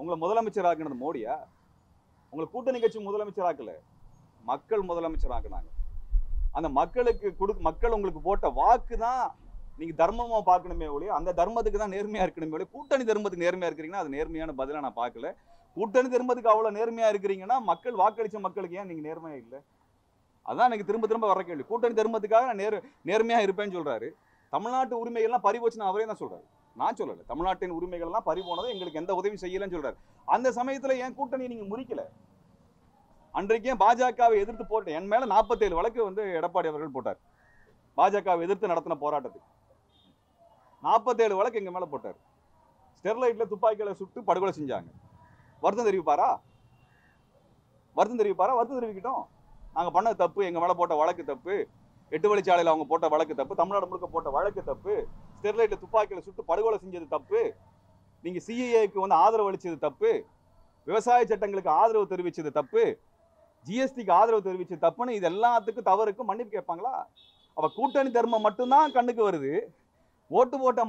உங்களை முதலமைச்சர் ஆக்குனது மோடியா? உங்களை கூட்டணி கட்சி முதலமைச்சர் ஆக்கல, மக்கள் முதலமைச்சர் ஆக்குனாங்க. அந்த மக்கள் உங்களுக்கு போட்ட வாக்கு தான் நீங்க தர்மமா பார்க்கணுமே ஒழிய, அந்த தர்மத்துக்கு தான் நேர்மையா இருக்கணுமே ஒழிய, கூட்டணி தர்மத்துக்கு நேர்மையா இருக்கிறீங்கன்னா அது நேர்மையான பதிலா நான் பார்க்கல. கூட்டணி தர்மத்துக்கு அவ்வளவு நேர்மையா இருக்கிறீங்கன்னா மக்கள் வாக்களிச்ச மக்களுக்கு ஏன் நீங்க நேர்மையா இல்லை? அதான் எனக்கு திரும்ப திரும்ப வர கேள்வி. கூட்டணி தர்மத்துக்காக நான் நேர்மையா இருப்பேன்னு சொல்றாரு. தமிழ்நாட்டு உரிமைகள்லாம் பறிபோச்சுன்னு அவரே தான் சொல்றாரு, நான் சொல்லல. தமிழ்நாட்டின் உரிமைகள் எல்லாம் பறிபோனதை எங்களுக்கு எந்த உதவியும் செய்யலன்னு சொல்றாரு. அந்த சமயத்துல ஏன் கூட்டணி நீங்க முறிக்கல? அன்றைக்கே பாஜகவை எதிர்த்து போட்ட என் மேல 47 வழக்கு எடப்பாடி அவர்கள் போட்டார். பாஜகவை எதிர்த்து நடத்தின போராட்டத்துக்கு 47 வழக்கு எங்க மேல போட்டார். ஸ்டெர்லைட்ல துப்பாக்கிகளை சுட்டு படுகொலை செஞ்சாங்க. வருத்தம் தெரிவிப்பாரா? வருத்தம் தெரிவிக்கட்டும். நாங்க பண்ண தப்பு, எங்க மேல போட்ட வழக்கு தப்பு, 8 வழிச்சாலையில் அவங்க போட்ட வழக்கு தப்பு, தமிழ்நாடு முழுக்க போட்ட வழக்கு தப்பு, ஸ்டெர்லைட்ல துப்பாக்கிகளை சுட்டு படுகொலை செஞ்சது தப்பு, நீங்க சிஏஏக்கு வந்து ஆதரவு அளிச்சது தப்பு, விவசாய சட்டங்களுக்கு ஆதரவு தெரிவிச்சது தப்பு, ஜிஎஸ்டிக்கு ஆதரவு தெரிவிச்சது தப்புன்னு இது எல்லாத்துக்கும் தவறுக்கு மன்னிப்பு கேட்பாங்களா? அப்ப கூட்டணி தர்மம் மட்டும்தான் கண்ணுக்கு வருது. ஓட்டு போட்ட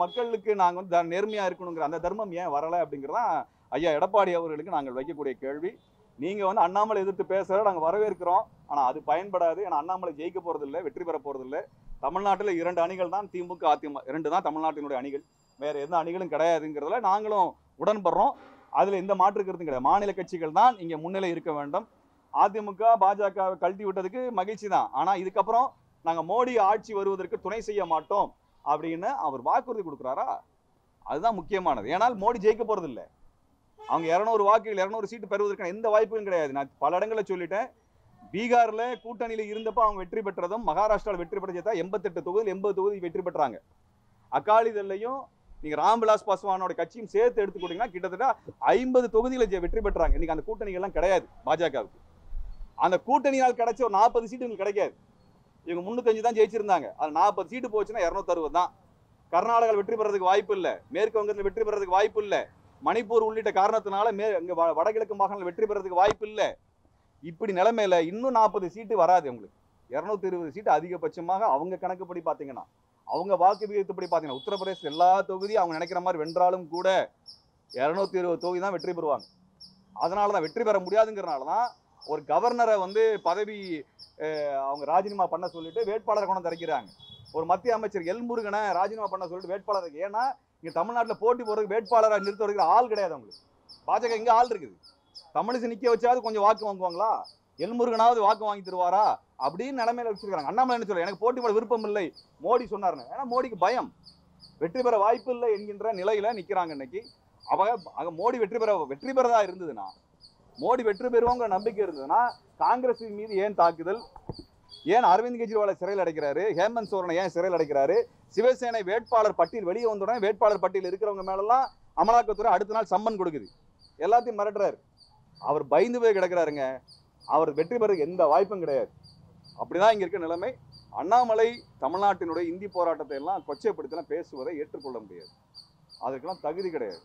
மக்களுக்கு நாங்க வந்து நேர்மையா இருக்கணுங்கிற அந்த தர்மம் ஏன் வரல அப்படிங்கிறதான் ஐயா எடப்பாடி அவர்களுக்கு நாங்கள் வைக்கக்கூடிய கேள்வி. நீங்க வந்து அண்ணாமலை எதிர்த்து பேசுறத நாங்க வரவேற்கிறோம். ஆனா அது பயன்படாது. ஏன்னா அண்ணாமலை ஜெயிக்க போறது இல்லை, வெற்றி பெற போறது இல்லை. தமிழ்நாட்டில் 2 அணிகள் தான், திமுக அதிமுக 2 தான் தமிழ்நாட்டினுடைய அணிகள், வேற எந்த அணிகளும் கிடையாதுங்கிறதுல நாங்களும் உடன்படுறோம். அதுல எந்த மாற்று கருத்தும் கிடையாது. மாநில கட்சிகள் தான் இங்க முன்னிலை இருக்க வேண்டும். அதிமுக பாஜகவை கழட்டி விட்டதுக்கு மகிழ்ச்சி தான். ஆனா இதுக்கப்புறம் நாங்க மோடி ஆட்சி வருவதற்கு துணை செய்ய மாட்டோம் அப்படின்னு அவர் வாக்குறுதி கொடுக்குறாரா? அதுதான் முக்கியமானது. ஏனால் மோடி ஜெயிக்க போறது இல்லை. அவங்க 200 வாக்குகள் 200 சீட்டு பெறுவதற்கான எந்த வாய்ப்பும் கிடையாது. நான் பல இடங்களில் சொல்லிட்டேன். பீகார்ல கூட்டணியில இருந்தப்ப அவங்க வெற்றி பெற்றதும், மகாராஷ்டிராவில் வெற்றி பெற்றதா 88 தொகுதியில் 80 தொகுதி வெற்றி பெற்றாங்க. அகாலிதள்லையும் நீங்க ராம்விலாஸ் பாஸ்வானோட கட்சியும் சேர்த்து எடுத்துக்கிட்டீங்கன்னா கிட்டத்தட்ட 50 தொகுதிகளை வெற்றி பெற்றாங்க. இன்னைக்கு அந்த கூட்டணிகள் எல்லாம் கிடையாது பாஜகவுக்கு. அந்த கூட்டணியால் கிடைச்ச ஒரு 40 சீட்டு உங்களுக்கு கிடைக்காது. இவங்க 305 தான் ஜெயிச்சிருந்தாங்க. அது 40 சீட்டு போச்சுன்னா 260 தான். கர்நாடகாவில் வெற்றி பெறதுக்கு வாய்ப்பு இல்லை, மேற்கு வங்கத்தில் வெற்றி பெறதுக்கு வாய்ப்பு இல்லை, மணிப்பூர் உள்ளிட்ட காரணத்தினால வடகிழக்கு மாகாணங்கள் வெற்றி பெறதுக்கு வாய்ப்பு இல்லை. இப்படி நிலைமையில இன்னும் 40 சீட்டு வராது. உங்களுக்கு 220 சீட்டு அதிகபட்சமாக அவங்க கணக்குப்படி பார்த்தீங்கன்னா, அவங்க வாக்கு விகிதப்படி பார்த்தீங்கன்னா, உத்தரப்பிரதேச எல்லா தொகுதியும் அவங்க நினைக்கிற மாதிரி வென்றாலும் கூட 220 தொகுதி தான் வெற்றி பெறுவாங்க. அதனால தான் வெற்றி பெற முடியாதுங்கிறனால தான் ஒரு கவர்னரை வந்து பதவி அவங்க ராஜினாமா பண்ண சொல்லிட்டு வேட்பாளரை கொண்டு திறக்கிறாங்க. ஒரு மத்திய அமைச்சர் எல் முருகனை ராஜினாமா பண்ண சொல்லிட்டு வேட்பாளர், ஏன்னா இங்க தமிழ்நாட்டில் போட்டி போறதுக்கு வேட்பாளராக நிறுத்த வருகிற ஆள் கிடையாது அவங்களுக்கு. பாஜக இங்க ஆள் இருக்குது. தமிழிசை நிக்க வச்சாவது கொஞ்சம் வாக்கு வாங்குவாங்களா? எல் முருகனாவது வாக்கு வாங்கி தருவாரா அப்படின்னு நிலைமையில வச்சிருக்காங்க. அண்ணாமலை என்ன சொல்ல, எனக்கு போட்டி போட விருப்பம் இல்லை மோடி சொன்னாருன்னு. ஏன்னா மோடிக்கு பயம், வெற்றி பெற வாய்ப்பு இல்லை என்கின்ற நிலையில நிக்கிறாங்க இன்னைக்கு. அவங்க மோடி வெற்றி பெறதா இருந்ததுன்னா, மோடி வெற்றி பெறுவோங்கிற நம்பிக்கை இருந்ததுன்னா, காங்கிரஸ் மீது ஏன் தாக்குதல்? ஏன் அரவிந்த் கெஜ்ரிவாலை சிறையில் அடைக்கிறாரு? ஹேமந்த் சோரனை ஏன் சிறையில் அடைக்கிறாரு? சிவசேனை வேட்பாளர் பட்டியல் வெளியே வந்தோடனே வேட்பாளர் பட்டியல் இருக்கிறவங்க மேலெல்லாம் அமலாக்கத்துறை அடுத்த நாள் சம்மன் கொடுக்குது, எல்லாத்தையும் மிரட்டுறாரு. அவர் பயந்து போய் கிடக்கிறாருங்க. அவர் வெற்றி பெற எந்த வாய்ப்பும் கிடையாது. அப்படிதான் இங்க இருக்க நிலைமை. அண்ணாமலை தமிழ்நாட்டினுடைய இந்தி போராட்டத்தை எல்லாம் கொச்சைப்படுத்தலாம் பேசுவதை ஏற்றுக்கொள்ள முடியாது. அதற்கெல்லாம் தகுதி கிடையாது.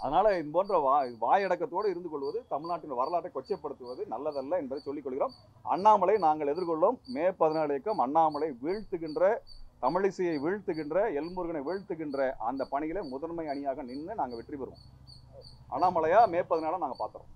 அதனால இது போன்ற வாயடக்கத்தோடு இருந்து கொள்வது, தமிழ்நாட்டின் வரலாற்றை கொச்சைப்படுத்துவது நல்லதல்ல என்பதை சொல்லிக் கொள்கிறோம். அண்ணாமலை நாங்கள் எதிர்கொள்ளும். மே 14 இயக்கம் அண்ணாமலை வீழ்த்துகின்ற, தமிழிசையை வீழ்த்துகின்ற, எல்முருகனை வீழ்த்துகின்ற அந்த பணியில முதன்மை அணியாக நின்று நாங்கள் வெற்றி பெறுவோம். அண்ணாமலையா மே 14 நாங்கள் பார்த்துறோம்.